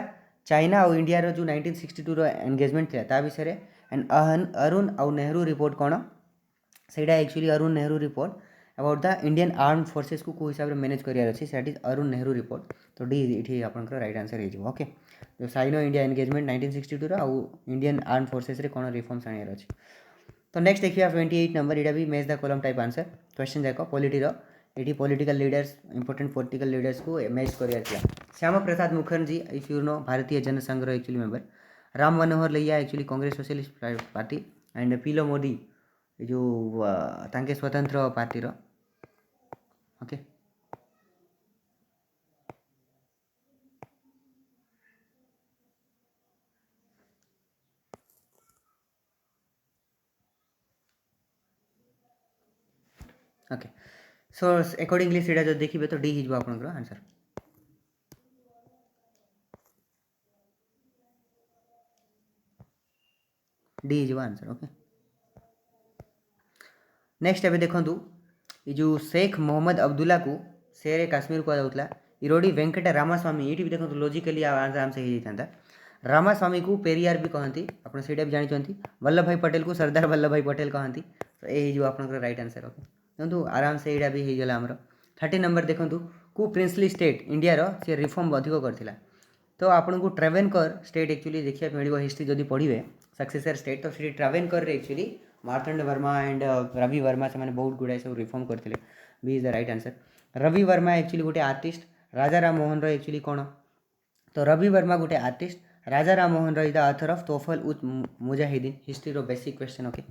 चाइना और इंडिया रो जो 1962 एंगेजमेंट था विषय एंड अरुण आउ नेहरू रिपोर्ट कौन सेटा actually Arun Nehru report about the Indian arm forces को हिसाब से मैनेज करार अच्छी that is Arun Nehru report तो डी ये आपंकर राइट आंसर हो ओके। जो साइनो इंडिया एंगेजमेंट 1962 आउ इंडियन आर्म फोर्सेस रे कौन रिफॉर्म्स आने अच्छे। तो नेक्स्ट देखिए 28 नंबर यहाँ भी match the column type answer question जाक पॉलिटी ये political leaders important political leaders को मैच करार Shyama Prasad Mukherjee if you know Bharatiya Jansangh actually member Ram Manohar Lohia actually Congress socialist party and Piloo Mody जो तांके Swatantra party okay. Okay so accordingly सीटा जो देखिए तो डी हो आपंकर आंसर डी हो आंसर ओके। नेक्स्ट एवं देखूँ ये जो शेख मोहम्मद अब्दुल्ला को शेर काश्मीर को जाऊला इरोडी वेंकट रामास्वामी ये भी देखो लॉजिकली आराम से हो जाता रामास्वामी को पेरियार भी कहती आपड़ से भी जानते वल्लभ भाई पटेल को सरदार वल्लभ भाई पटेल कहती तो यही आप राइट आंसर ओके देखो आराम से यहाँ भी होगला आमर 30 नंबर देखूँ को प्रिंसली स्टेट इंडियार सी रिफॉर्म अधिक करता तो आपन को ट्रेवेनकर स्टेट एक्चुअली देखा मिल हिस्ट्री जब पढ़े सक्सेसर स्टेट तो C Travancore actually Marthanda Varma and Ravi Varma से मैंने बहुत गुड़ाए सब रिफॉर्म करते B is the right answer. Ravi Varma actually गोटे आर्टिस्ट राजा राम मोहन एक्चुअली कौन तो रवि वर्मा गोटे artist Raja Ram Mohan is the author of Tuhfat ul Muwahhidin history रो बेसिक क्वेश्चन ओके।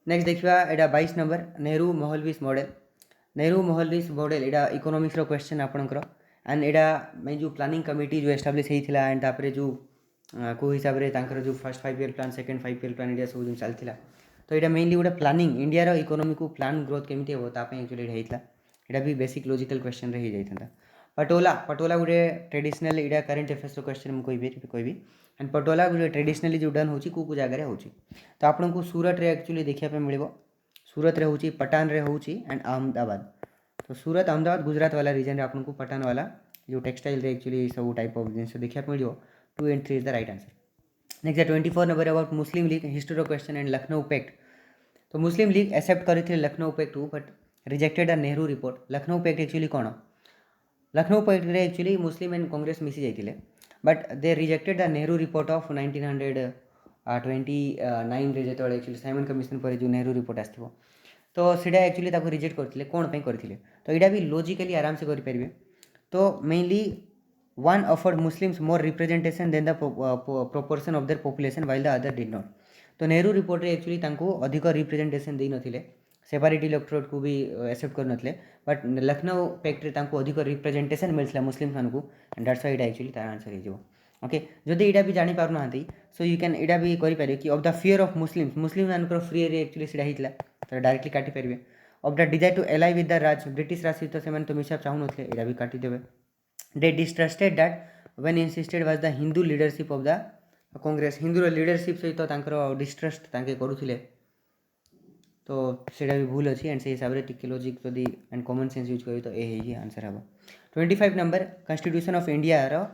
नेक्स्ट देखा यहाँ 22 नंबर नेहरू महलविश मॉडल यहाँ इकोनॉमिक्स रो क्वेश्चन आपंकर एंड यहाँ मैं जो प्लानिंग कमिटी जो एस्टाब्लिश होता एंड तापर जो को हिसाब से जो first 5 year plan second 5 year plan India सब जो चलता तो यहाँ मेनली गोटे प्लानिंग इंडिया रो इकोनॉमी को प्लान ग्रोथ केमी हे ताप एक्चुअली होता यहाँ भी बेसिक लॉजिकल क्वेश्चन रही जाता। पटोला पटोला गोटे ट्रेडिशनल इटा करेन्ट अफेयर्स क्वेश्चन मुझे कहबी एंड पटोला गोटे ट्रेडिशनली जो डन होची को जगह होची तो आपन को सूरत रे एक्चुअली देखिया पे मिलिबो सूरत रे होची पटान रे होची एंड अहमदाबाद तो सूरत अहमदाबाद गुजरात वाला रीजन रे आपन को पटान वाला जो टेक्सटाइल रे एक्चुअली सब टाइप ऑफ जिनस देखिया पे मिलिबो 2 and 3 is the right answer next 24 number about Muslim League history रो क्वेश्चन एंड लखनऊ पैक्ट तो मुस्लिम लीग एक्सेप्ट करथिले Lucknow pact but rejected a Nehru report Lucknow pact actually कोन लखनऊ पैक्ट रे एक्चुअली मुस्लिम एंड कांग्रेस मिसी जाइतिले but they rejected the Nehru report of 1929 रे जेतोले एक्चुअली साइमन कमिशन पर जो नेहरू रिपोर्ट आस्थिबो तो सीटा एक्चुअली ताको रिजेक्ट करथिले कोन पे करथिले तो एटा भी लॉजिकली आराम से करि परिबे तो mainly one offered Muslims more representation than the proportion of their population while the other did not तो नेहरू रिपोर्ट रे एक्चुअली तांको अधिक रिप्रेजेंटेशन देई नथिले सेपरेट इलेक्टोरेट को भी एक्सेप्ट कर नथिले बट लखनऊ पैक्ट रे तांको अधिक रिप्रेजेंटेशन मिलथिला मुस्लिम मान को and that's why it actually तार आंसर हे जो ओके जदि एटा भी जानि पारु नांती सो यू कैन एटा भी करि पारे कि of the fear of Muslims Muslim मानकर फ्री रे एक्चुअली सिडा हितला तो डायरेक्टली काटी परिबे of the desire to ally with the Raj British Raj सहित से तो मिसा चाहू नथिले एटा भी काटी देबे they distrusted that when insisted was the Hindu leadership of the Congress Hindu leadership सहित तांकर डिस्ट्रस्ट तांके करूथिले तो सेटा भी भूल अच्छी एंड से हिसाब से टिके लॉजिक जदि एंड कॉमन सेंस यूज करी तो ये आंसर हम 25 नंबर कॉन्स्टिट्यूशन ऑफ इंडिया रो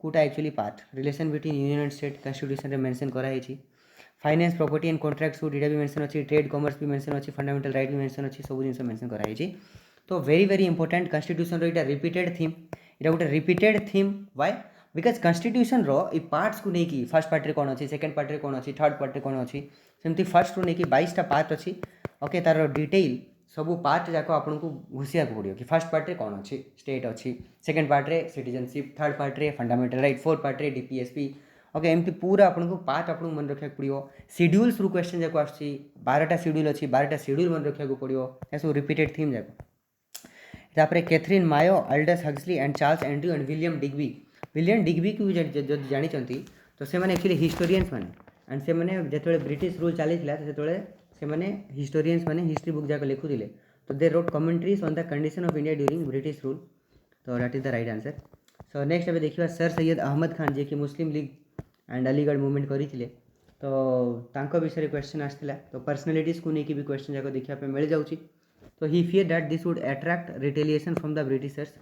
कोटा actually part relation between union and state constitution रे मेंशन करा है finance property and contract suit इटा भी मेंशन अच्छी ट्रेड कॉमर्स भी मेंशन अच्छी फंडामेंटल राइट भी मेंशन अच्छी सब जिन मेंशन करा है तो वेरी वेरी इंपोर्टेंट कॉन्स्टिट्यूशन रो इटा रिपीटेड थीम इटा गोटे repeated theme why because constitution रो ई पार्ट्स को लेकिन फर्स्ट पार्ट रे कौन अच्छी सेकंड पार्ट रे कौन अच्छी थर्ड पार्ट रे कौन अच्छी सेमती फर्स्ट रू लेकिन 22टा पार्ट अच्छी ओके तार डिटेल सब पार्ट जाक आपको घुसिया पड़ो कि फर्स्ट पार्ट रे कौन अच्छी स्टेट अच्छी सेकंड पार्ट रे सिटीजनशिप थर्ड पार्ट रे फंडामेंटल राइट फोर्थ पार्ट रे डीपीएसपी ओके एमती पूरा आपको पार्ट आपको मन रखा पड़ो शेड्यूल्स रु क्वेश्चन जाक आसी 12टा शेड्यूल अच्छी 12टा शेड्यूल मन रखा पड़ो ये सब रिपीटेड थीम जाक तापर Katherine Mayo Aldous Huxley and Charles Andrew and William Digby को जब जानी तो से एक्चुअली हिस्टोरियंस मैंने एंड से मैंने जो ब्रिटिश रूल चली से मैंने हिस्टोरियंस मैंने हिस्ट्री बुक जाक लिखुले तो they wrote commentaries on the condition of India during British rule तो that is the right answer so next अभी देखिए सर सैयद अहमद खान जी कि मुस्लिम लीग एंड अलीगढ़ मूवमेंट करते तो तांको विषय क्वेश्चन आसाला तो पर्सनालीटीज को लेकिन भी क्वेश्चन जाक देखा मिल जाऊँगी तो he fear that this would attract retaliation from the Britishers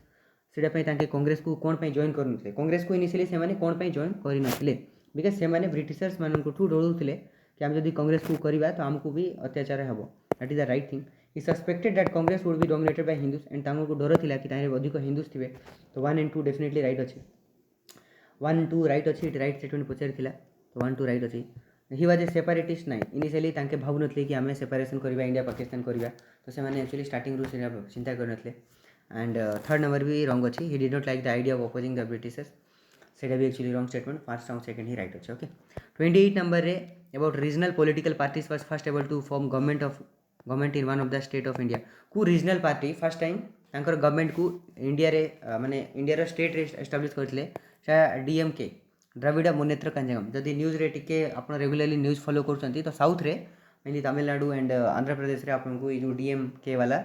से कांग्रेस को कौन पे जॉइन करूँ कांग्रेस को इनिशियली से कौन पे जॉइन करनथिले बिकज से ब्रिटिशर्स मानू डरुले कि आम जब कांग्रेस को करवा तो आमको भी अत्याचार हम that is the right thing he suspected that Congress would be dominated by Hindus and तांको डर थिला कि अधिक हिंदूज थे तो 1 and 2 डेफिनेटली राइट अच्छे 1 2 राइट अच्छी राइट स्टेटमेंट पचार तो 1 2 राइट अच्छी ही वाज ए सेपरेटिस्ट ना इनिशियली तांके भावु नथले कि आम सेपरेशन करवा इंडिया पाकिस्तान करवा तो से एक्चुअली स्टार्टिंग रू चिंता करनथले एंड थर्ड नंबर भी रॉन्ग अच्छी he did not like the idea of opposing the Britishers सेटा भी actually wrong statement first wrong second ही राइट अच्छे ओके 28 नंबर रे about regional political parties was first able to form government in one of the state of India को regional party first time तांकर government को India रे माने India रो state रे एस्टाब्लिश करथिले डीएमके द्रविड़ मुनेत्र कंजंगम जदि न्यूज रे टिके आपण रेगुलरली न्यूज फॉलो करछंती तो साउथ रे मेनली तमिलनाडु एंड आंध्र प्रदेश रे आपन को जो डीएमके वाला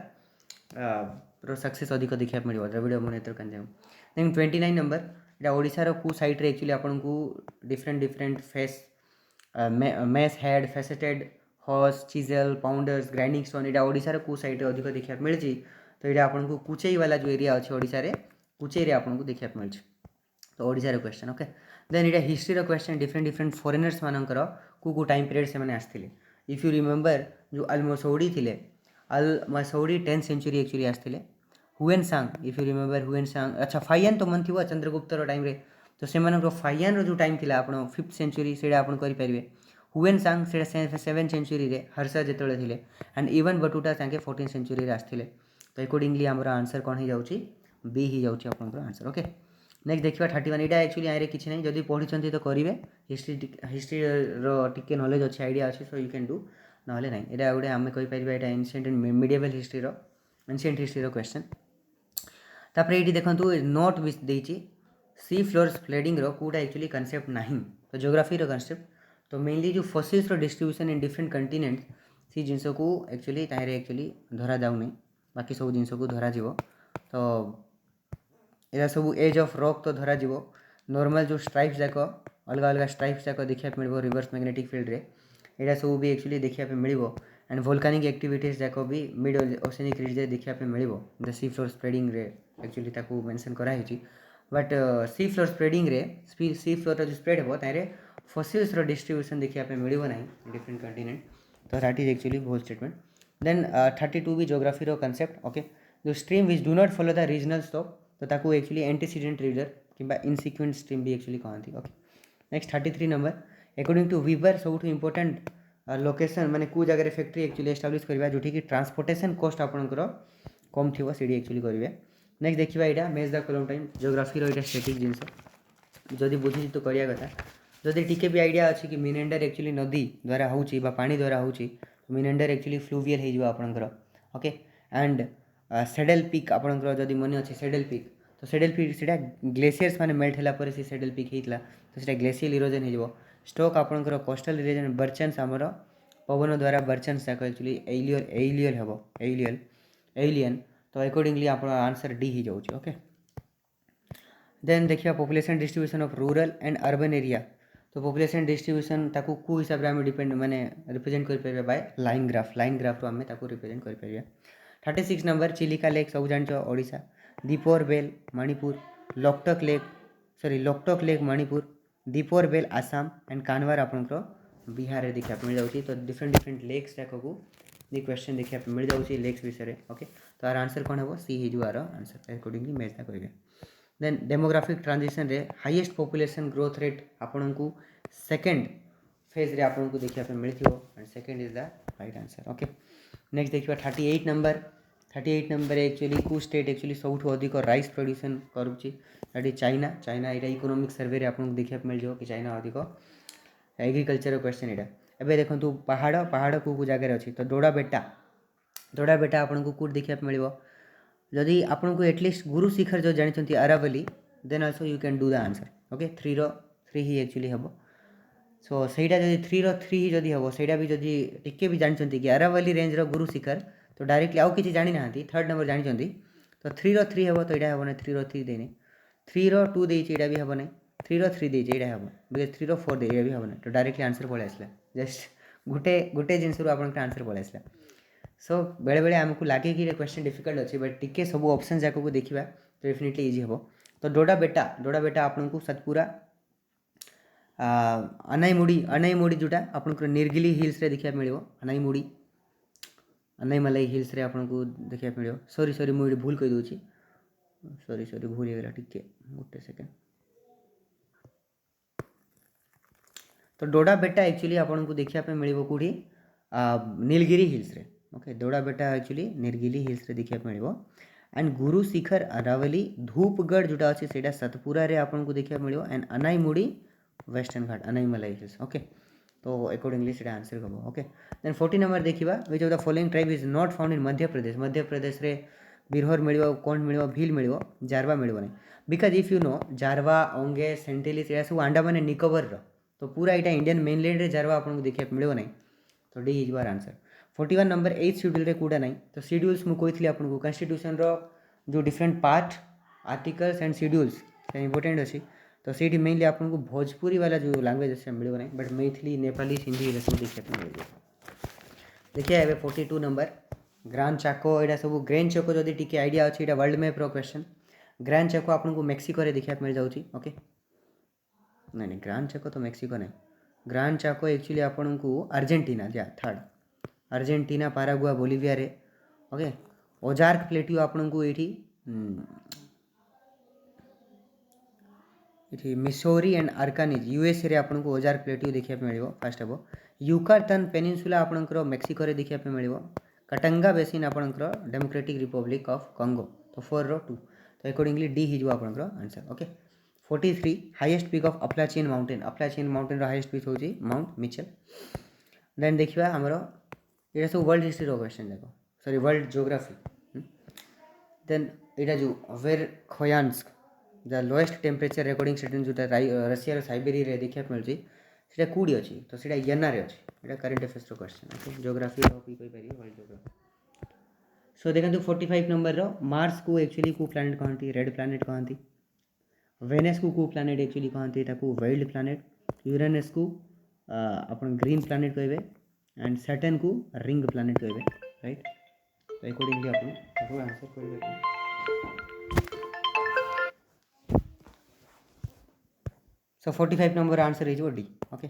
रो सक्सेस अधिक देखा मिल द्रविड़ मुनेत्र कंजंगम देन 29 नंबर इटा ओडिशा रो को साइड रे एक्चुअली आपन को different face mace head faceted horse chisel pounders grinding stone इटा ओडिशा रो को साइड रे अधिक देखा मिलची तो इटा आपन को कुचई वाला जो एरिया अछि ओडिशा रे कुचई रे आपन को देखा मिलची तो ओडिशा रो क्वेश्चन ओके देन इटा हिस्ट्री रो क्वेश्चन डिफरेंट फॉरेनर्स मानकर को टाइम पीरियड से माने आस्थिले इफ यू रिमेंबर जो अल मसौडी थिले Al Masudi 10th century actually आस्थिले Hiuen Tsang if you remember Hiuen Tsang अच्छा फाइयान तो मन थी चंद्रगुप्त टाइम रे तो से फाइयान रो जो टाइम थिला आपण 5th सेंचुरी से आपण करि परिबे हुएन सांग से 7th सेंचुरी रे हर्षा जेतळे थिले एंड इवन बटुटा तांके 14th सेंचुरी रे आस्थिले तो अकॉर्डिंगली हमरा आंसर कोन ही जाउची बी ही जाउची आपनकर आंसर ओके नेक्स्ट देखिबा 31 इटा एक्चुअली आरे किछि नै जदि पढिचंती तो करिवे हिस्ट्री रो टिके नॉलेज अछि आइडिया अछि सो यू कैन डू नहले नै इटा गुडे हमें कहि परिबा इटा एंशिएंट एंड मिडिएवल हिस्ट्री रो एंशिएंट हिस्ट्री रो क्वेश्चन तापर ये देखो नोट भी देती सी फ्लोर्स फ्लडिंग रो कोटा एक्चुअली कॉन्सेप्ट नहीं तो ज्योग्राफी रो कॉन्सेप्ट तो मेनली जो फॉसिल्स रो डिस्ट्रीब्यूशन इन डिफरेंट कंटिनेंट सी जिनस को एक्चुअली तारे एक्चुअली धरा जाऊ नहीं बाकी सब जिनस को धरा जीवो तो यहाँ सब एज ऑफ रॉक तो धरा जीवो नॉर्मल जो स्ट्राइप्स जाक अलग अलग स्ट्राइप्स जाक देखा मिल रिवर्स मैग्नेटिक फील्ड रे यहाँ सब भी एक्चुअली देखा मिल एंड वोल्कानिक एक्टिविटीज जाक भी मिड ओशेनिक रिज देखा मिल द सी फ्लोर स्प्रेडिंग रे एक्चुअली ताकू मेंशन कराई बट सी फ्लोर स्प्रेडिंग रे सी फ्लोर जो स्प्रेड हो तारे फसिल्स रो डिस्ट्रीब्यूशन देखा मिल ना डिफरेंट कंटिनेंट तो that is actually whole statement then 32 भी ज्योग्राफी रो कंसेप्ट ओके जो stream which do not follow the regional stop तो ताकू एक्चुअली एंटीसीडेंट रीजर कि इनसिक्वेंट स्ट्रीम भी एक्चुअली कहती okay next 33 number according to Weber सब इंपोर्टेंट लोकेशन माने कौ जगह फैक्ट्री एक्चुअली एस्टाब्लिश करवा जो कि ट्रांसपोर्टेशन कॉस्ट आपंकर कम थी सी एक्चुअली करेंगे नेक्स्ट देखा यहाँ match the column time geography रो स्टैटिक जिनस जदि बुझी तो करिया कथा जदि टिके भी आइडिया अच्छी कि मिनेंडर एक्चुअली नदी द्वारा होची बा पानी द्वारा होची मिनेंडर एक्चुअली फ्लूवियल हो आपणकर ओके एंड सेडल पीक आपणकर जदि मन अच्छी सेडल पीक तो सेडल पीक से ग्लेसीयर्स मैंने मेल्ट होला से सेडल पीक होता तो सीटा ग्लेसीयल इरोजन हो स्टॉक आपणकर कोस्टल इरोजन बर्चन्स आमर पवन द्वारा बर्चन्स जाक एक्चुअली एलियल हम एलियन तो अकॉर्डिंगली आप आंसर डी हो जाऊँ ओके देन देखिए population distribution of rural and urban area तो पॉपुलेशन डिस्ट्रीब्यूशन ताकू को हिसाब से आम डिपेंड माने रिप्रेजेंट कर बाय लाइन ग्राफ आम ताकू रिप्रेजेंट कर 36 नंबर चिलिका लेक सब जान ओडिशा दीपोर बेल मणिपुर लोकटक लेक मणिपुर दीपोर बेल आसाम एंड कानवार आपंकर बिहार देखा मिल जाऊँगी तो डिफरेंट लेक्स जाक को दी क्वेश्चन देखा मिल जाऊँगी लेक्स विषय ओके तो यार आंसर कौन हम सी हो आंसर अकॉर्डिंगली मैच करेंगे देन डेमोग्राफिक ट्रांजिशन रे हाईएस्ट पॉपुलेशन ग्रोथ रेट आपन को सेकंड फेज रे आपन को देखा मिलथियो and second is the right answer okay next देखिए 38 नंबर एक्चुअली को स्टेट एक्चुअली सबुठ अधिक राइस प्रोड्यूसन करुच्ची दैट इज चाइना यहाँ इकोनॉमिक सर्वे रे आपन को देखा मिल जाओ कि चाइना अधिक एग्रीकल्चर क्वेश्चन यहाँ एवं देखो पहाड़ को जगह अच्छी तो डोडा बेटा आपन को कौट देखा मिल जदि आपन को एटलिस्ट गुरु शिखर जो जानते Aravalli then also you can do the answer okay 3 ही एक्चुअली हम सो सहीटा जदि 3 ही जदि हम सहीटा भी जदि टिके भी जानते कि अरावली रेंज रो गुरु शिखर तो डायरेक्टली आउ किसी जानी ना थर्ड नंबर जानते तो 3 हम तो यहाँ हम 3 देने 3 देती यहाँ भी हम ना 3 देती यहाँ हम बिकज 3 दे भी हम तो डायरेक्टली आंसर पलि आसला जस्ट गोटे जिनस आप आंसर पलि आसला सो बेले बेले आमको लगे कि क्वेश्चन डिफिकल्ट अच्छे बट टिके सब ऑप्शन जाक को देखा तो डेफिनेटली इजी हम तो डोडा बेटा आपन को सतपुरा अनाईमुड़ी जोटा आपन निर्गिली हिल्स रे देखा मिल अनाईमलाई हिल्स रे आपन को देखा मिल सॉरी मुझे भूल कही दूसरी सॉरी भूल होगा टिके गोटे सेकेंड तो डोडा बेटा एक्चुअली आपन को देखा मिल कौटी नीलगिरी हिल्स रे ओके डोडा बेटा एक्चुअली निर्गिली हिल्स रे देखा मिल एंड गुरु शिखर अरावली धूपगढ़ जोटा अच्छे से सतपुरा रे आपन को देखा मिल and Anamudi Western Ghat Anaimalai Hills okay तो अकॉर्डिंगली से आंसर हम ओके देन 40 नंबर देखा which of the following tribe is not found in Madhya Pradesh रे बिरहोर मिल कौन मिल भील मिल जारवा मिल नहीं because if you know Jarawa Onge Sentinelese यहाँ सब अंडमान एंड निकोबर तो पूरा यहाँ इंडियन मेनलैंड रे जारवा आपको देखा मिल नहीं तो D is our answer 41 number 8 schedule रे कूड़ा नहीं तो शेड्यूल्स मुझे कही आपको कॉन्स्टिट्यूशन रो जो different part articles and schedules important अच्छी तो सीटी मेनली आपको भोजपुरी वाला जो लैंग्वेज अच्छे मिल नहीं बट मैथिली नेपाली हिंदी सब देखा मिल देखिए एवं 42 नंबर ग्रांड चाको यहाँ सब ग्रैंड चाको जदि टी आइडिया अच्छी यहाँ वर्ल्ड मैप रो क्वेश्चन ग्रांड चाको आपको मेक्सिको रे देखा मिल जाऊँगी ओके नहीं ग्रांड चाको तो मेक्सिको नहीं ग्रांड चाको एक्चुअली आपन को अर्जेंटीना जा थर्ड अर्जेंटीना पारागुआ बोलिविया रे ओके ओजार्क प्लेट्यू आपन को ये मिसोरी एंड आर्कानिज यूएस रे आपन को ओजार्क प्लेट्यू देखा मिल फास्ट हम यूकार्टन पेनिनसुला आपनकर मेक्सिको रे देखा मिल कटंगा बेसिन आपनकर डेमोक्रेटिक रिपब्लिक ऑफ कंगो तो 4 2 तो अकॉर्डिंगली डी ही आपनकर answer okay 43 highest peak of Appalachian mountain highest peak होची माउंट मिचेल देन देखिबा हमरो ये सब वर्ल्ड हिस्ट्री रो क्वेश्चन देखो सॉरी वर्ल्ड ज्योग्राफी देन एटा जो Verkhoyansk the lowest temperature recording station जो रशिया रो साइबेरिया रे देखा मिलची सेटा कूडी अछि तो सेटा येना रे अछि एटा करंट अफेयर्स रो क्वेश्चन ओके ज्योग्राफी रो की कोइ पारी वर्ल्ड ज्योग्राफी सो देखो 45 नंबर रो मार्स को एक्चुअली को प्लैनेट कहती रेड प्लैनेट कहती वेनस को प्लैनेट एक्चुअली कहती ताकू वाइल्ड प्लैनेट यूरेनस को अपन ग्रीन प्लैनेट कहबे एंड सैटर्न को रिंग प्लैनेट कहबे राइट तो अकॉर्डिंगली अपन आंसर करबे सो 45 number answer is D okay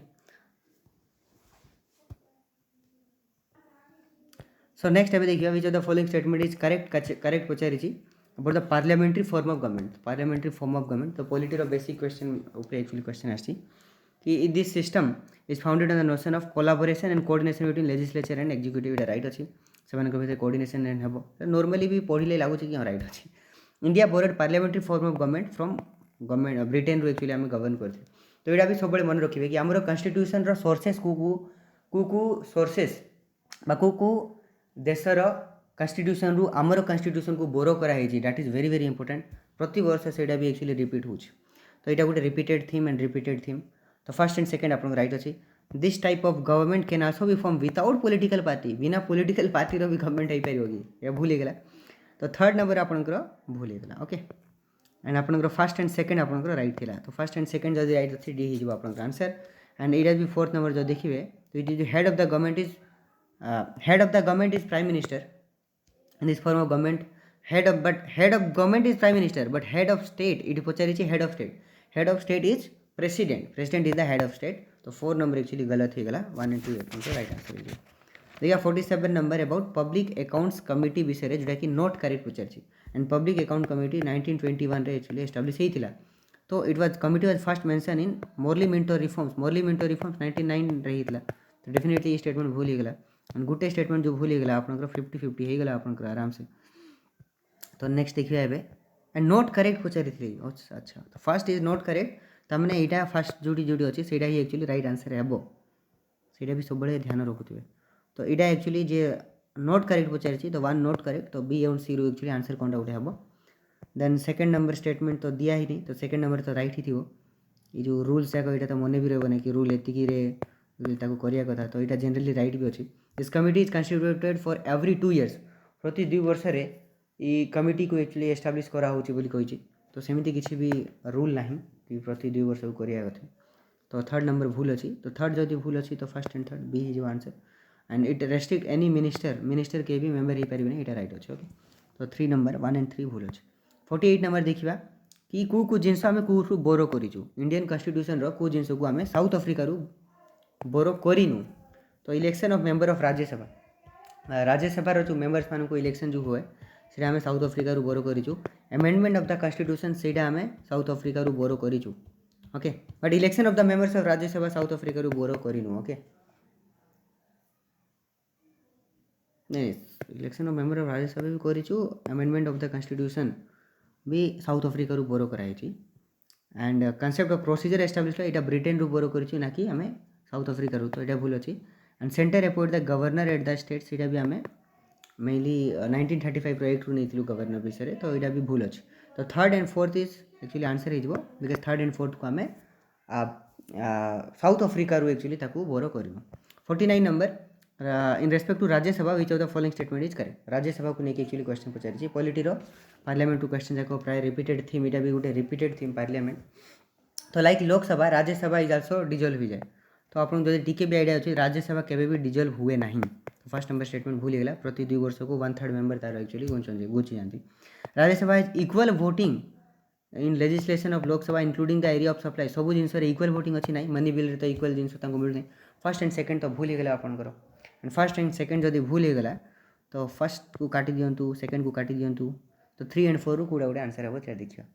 so next एबे देखिए विच of the following statement is correct पचारि about the parliamentary form of government तो पॉलिटी रो बेसिक क्वेश्चन ऊपर एक्चुअली क्वेश्चन आछि कि this system is founded on the notion of collaboration and coordination between legislature and executive इटा right अछि सेमानक भितर कोऑर्डिनेशन एंड हेबो नॉर्मली भी पढ़िले लागुछि कि राइट अछि India borrowed parliamentary form of government from government Britain रो एक्चुअली हम गवर्न करथे तो एटा भी सब मन रखिबे कि हमरो कॉन्स्टिट्यूशन रो सोर्सेस को सोर्सेस बा को देशर कॉन्स्टिट्यूशन रु आमर कॉन्स्टिट्यूशन को बोरो कराई that is very very important प्रति वर्ष से भी एक्चुअली रिपीट हो तो यहाँ गोटे रिपीटेड थीम तो फर्स्ट एंड सेकंड आप राइट अच्छे this type of government can also be form without political party बिना पॉलिटिकल पार्टी भी गवर्नमेंट हो पार कि या भूल गला तो थर्ड नंबर आपंकर भूल गला ओके एंड आपंकर फर्स्ट एंड सेकंड आपंकर राइट थिला तो फर्स्ट एंड सेकंड जब राइट अच्छे डी हो आपंकर आंसर एंड एटा भी फोर्थ नंबर जो देखिए तो it is head of the government is head of the government is prime minister in this form of government head of government is prime minister but head of state it पचारिछि head of state is president is the head of state तो 4 number actually गलत ही गला 1 and 2 तो right answer है देखिए 47 number about public accounts committee विषय जोटा कि not correct पचारिछि एंड पब्लिक अकाउंट कमिटी 1921 रे एक्चुअली एस्टाब्लिश होइतिला तो it was committee was first mention in Morley Minto reforms 99 रे हितला तो डेफिनेटली स्टेटमेंट भूल ही गला गोटे स्टेटमेंट जो भूल गला आप 50-50 हो गला आप आराम से तो नेक्स्ट देखिए एंड नोट करेक्ट पचारि अच्छा तो फर्स्ट इज नोट करेक्ट तमने यहाँ फास्ट जोड़ी अच्छी से ही एक्चुअली राइट आंसर हे से भी सब ध्यान रखुए तो यहाँ एक्चुअली जे नोट करेक्ट पचारि तो 1 नोट करेक्ट तो बी एंड सी रू एक्चुअली आंसर कौन गोटे हम देन सेकेंड नंबर स्टेटमेंट तो दिया ही नहीं तो सेकेंड नंबर तो राइट ही थी ये जो रूल्स जाक यहाँ तो मन भी रहा कि रूल एतिकी करिया कथा तो यहाँ जनरली राइट भी अच्छी this committee is constituted for every 2 years प्रति 2 वर्ष ये कमिटी को एक्चुअली एस्टाब्लिश करा होची बोली कहिछि तो सेमिति किसी भी रूल नहीं कि प्रति 2 वर्ष को करिया कथा तो थर्ड नंबर भूल अच्छी तो थर्ड जदि भूल अच्छी तो फर्स्ट एंड थर्ड बी जो answer and it restrict any minister के भी मेंबर हो पारे यहाँ राइट अच्छे ओके तो 3 नंबर 1 and 3 भूल अच्छे 48 नंबर देखा कि को जिनस आम कौटू बोरो करूँ इंडियन कॉन्स्टिट्यूशन रो जिनस को आम साउथ अफ्रिका बोरो करूँ तो election of member of Rajya Sabha जो मेंबर्स मान को इलेक्शन जो हुए से आम साउथ अफ्रिका बोरो करूँ एमेंडमेंट ऑफ द कॉन्स्टिट्यूशन से आम साउथ अफ्रिका बोरो करूँ okay but election of the members of Rajya Sabha South Africa बोरो करूँ ओके नहीं election of member of Rajya Sabha भी करूँ एमेंडमेंट ऑफ द कॉन्स्टिट्यूशन भी साउथ अफ्रिका बोरो कराई and concept of procedure establish यहाँ ब्रिटेन रू बोरो करूँ ना कि आम साउथ अफ्रिका तो यहाँ भूल अच्छी and centre appoint the governor at the state से भी आम मेनली 1935 एक्ट रू नहीं गवर्नर विषय तो यहाँ भी भूल अच्छे तो third and fourth is actually answer हो बिकज थर्ड एंड फोर्थ को आम साउथ अफ्रिका रू एक्चुअली बोरो कर 49 number in respect to Rajya Sabha which of the following statement is correct Rajya Sabha को लेकिन एक्चुअली क्वेश्चन पचारि पॉलिटी पार्लियामेंट क्वेश्चन जाक प्राय रिपीटेड थीम यहाँ भी गोटे रिपीटेड थीम पार्लियामेंट तो like Lok Sabha Rajya Sabha is also dissolve हो जाए तो आपको जब टी भी आइडिया अच्छे राज्यसभा केवे भी डिजल्व हुए ना तो फर्स्ट नंबर स्टेटमेंट भूल गला प्रति 2 वर्ष को 1/3 मेंबर तार एक्चुअली गुची जाती Rajya Sabha is equal voting in legislation of Lok Sabha including the area of supply सब जिनस इक्वल वोटिंग अच्छी ना मनी बिल तो इक्वल जिनस मिलूना फर्स्ट एंड सेकंड तो भूल गला आपंकर एंड फर्स्ट एंड सेकंड जब भूल गला तो फर्स्ट को काटी दिंतु सेकंड को काटी दिंतु तो 3 and 4 कूड़ा गोटे आंसर हम देखिए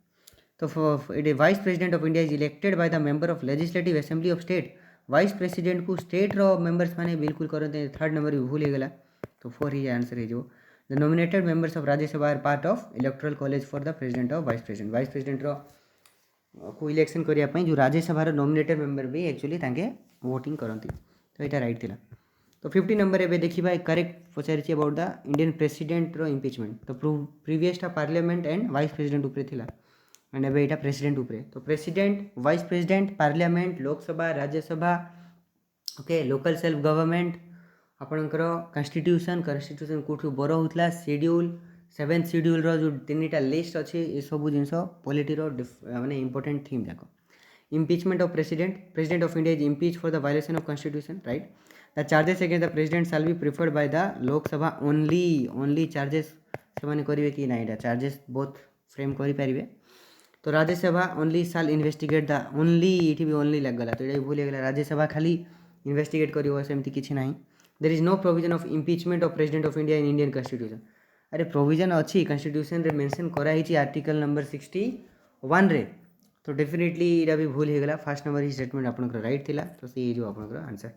तो it vice president of India is elected by the member of legislative assembly of state wise president को स्टेट रो मेंबर्स माने बिल्कुल करते थर्ड नंबर भी भूल गला तो 4 ही आंसर हो the nominated members of Rajya Sabha are part of electoral college for the president of vice president रो को इलेक्शन करने जो राज्यसभा नॉमिनेटेड मेंबर भी एक्चुअली वोटिंग करती तो यहाँ राइट थिला तो 50 नंबर एवं देखा करेक्ट पचारि अबाउट द इंडियन प्रेसिडेंट रो इम्पिचमेंट तो प्रीवियसटा पार्लियामेंट एंड वाइस प्रेसिडेंट उपरे थिला एंड एवं यहाँ प्रेसिडेंट उपरे तो president vice president parliament Lok Sabha Rajya Sabha okay local self government आपणकर कन्स्टिट्यूशन कन्स्टिट्यूशन कौटू बर होता शेड्यूल 7th शेड्यूल जो 3टा लिस्ट अच्छे ये सब जिन पॉलिटी माने इंपोर्टेंट थीम जाक impeachment of president of India is impeach for the violation of constitution right the charges against the president shall be preferred by the Lok Sabha only charges से करेंगे कि ना चार्जेस बोथ फ्रेम करें तो Rajya Sabha only shall investigate the only ये भी only लगला तो ये भूल गला राज्यसभा खाली इन्वेस्टिगेट करमती किसी ना there is no provision of impeachment of president of India in Indian constitution अरे प्रोविजन अच्छी कॉन्स्टिट्यूशन रे मेंशन कराई आर्टिकल नंबर 61 रे तो डेफिनेटली यहाँ भी भूल होगा फास्ट नंबर ही स्टेटमेंट आपंकर राइट थिला तो सी जो आपंकर आंसर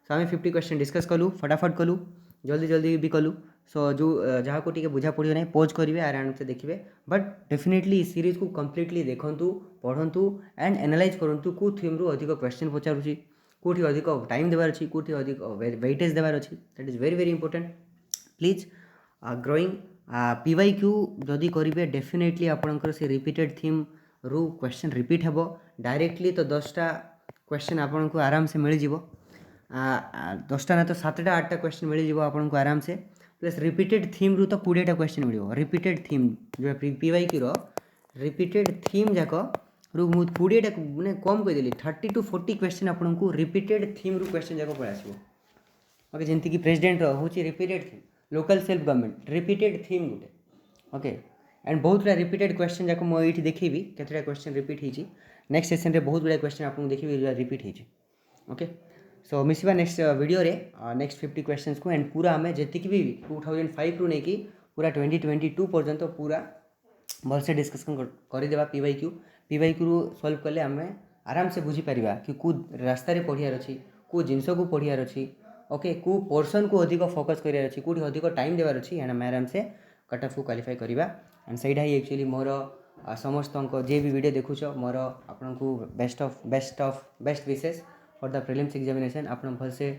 सो आम 50 क्वेश्चन डिस्कस कलु फटाफट कलु जल्दी जल्दी भी कलु सो जो जहाँ को टी बुझा पड़ो ना पॉज करेंगे आराम से देखिए बट डेफिनेटली सीरीज को कम्प्लीटली देखूँ पढ़ु एंड एनालाइज करूँ कौ थीम रु अधिक क्वेश्चन पचारूँ कौटी अधिक टाइम देवार अच्छी कौटी अधिक वेटेज देवार अच्छी that is very very important please growing PYQ जदि करेंगे डेफिनेटली आपंकर से रिपीटेड थीम रु क्वेश्चन रिपीट हेबो डायरेक्टली तो 10टा क्वेश्चन आपन को आराम से मिल जिवो 10टा ना तो 7टा 8टा क्वेश्चन मिल जिवो आपन को आराम से प्लस रिपीटेड थीम रु तो 20टा क्वेश्चन मिल रिपीटेड थीम जो PYQ रो रिपीटेड थीम जाक रु मु 20टा माने कम कह देली 30 to 40 क्वेश्चन आपन को रिपीटेड थीम रु क्वेश्चन जाक पळा आसीबो ओके जेंति कि प्रेसिडेंट रो होची repeated theme local self government repeated theme Gute okay and बहुत गुड़ा रिपीटेड क्वेश्चन जाक मुझे देखी केतटा क्वेश्चन रिपीट होती नेक्स्ट सेशन में बहुत गुड़ा क्वेश्चन आपको देखी रिपीट होती ओके सो मिसवा नेक्स्ट वीडियो रे नेक्स्ट 50 क्वेश्चन को एंड पूरा आम जी भी 2005 रु नहीं पूरा 2022 पर्यंत पूरा भलसे डिस्कसन करदेवा PYQ रु सॉल्व कले आम आराम से बुझीपर कि कौ रास्तार पढ़ियार अच्छी कौ जिनस को पढ़ियार अच्छी ओके कौ पोर्सन को अधिक फोकस करार अच्छी कौटी अधिक टाइम देवार अच्छी एंड आम आराम से कट ऑफ को क्वालिफाई करवा एंड सहीटा ही एक्चुअली मोर समस्त जे भी वीडियो देखुच मोर आपन को best wishes for the prelims examination आप भलसे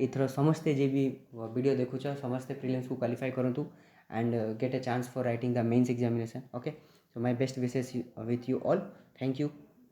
इथर समस्ते जे भी वीडियो देखुच समस्ते प्रीलिम्स को क्वालिफाई करूँ and get a chance for writing the mains examination okay so my best wishes with you all thank you.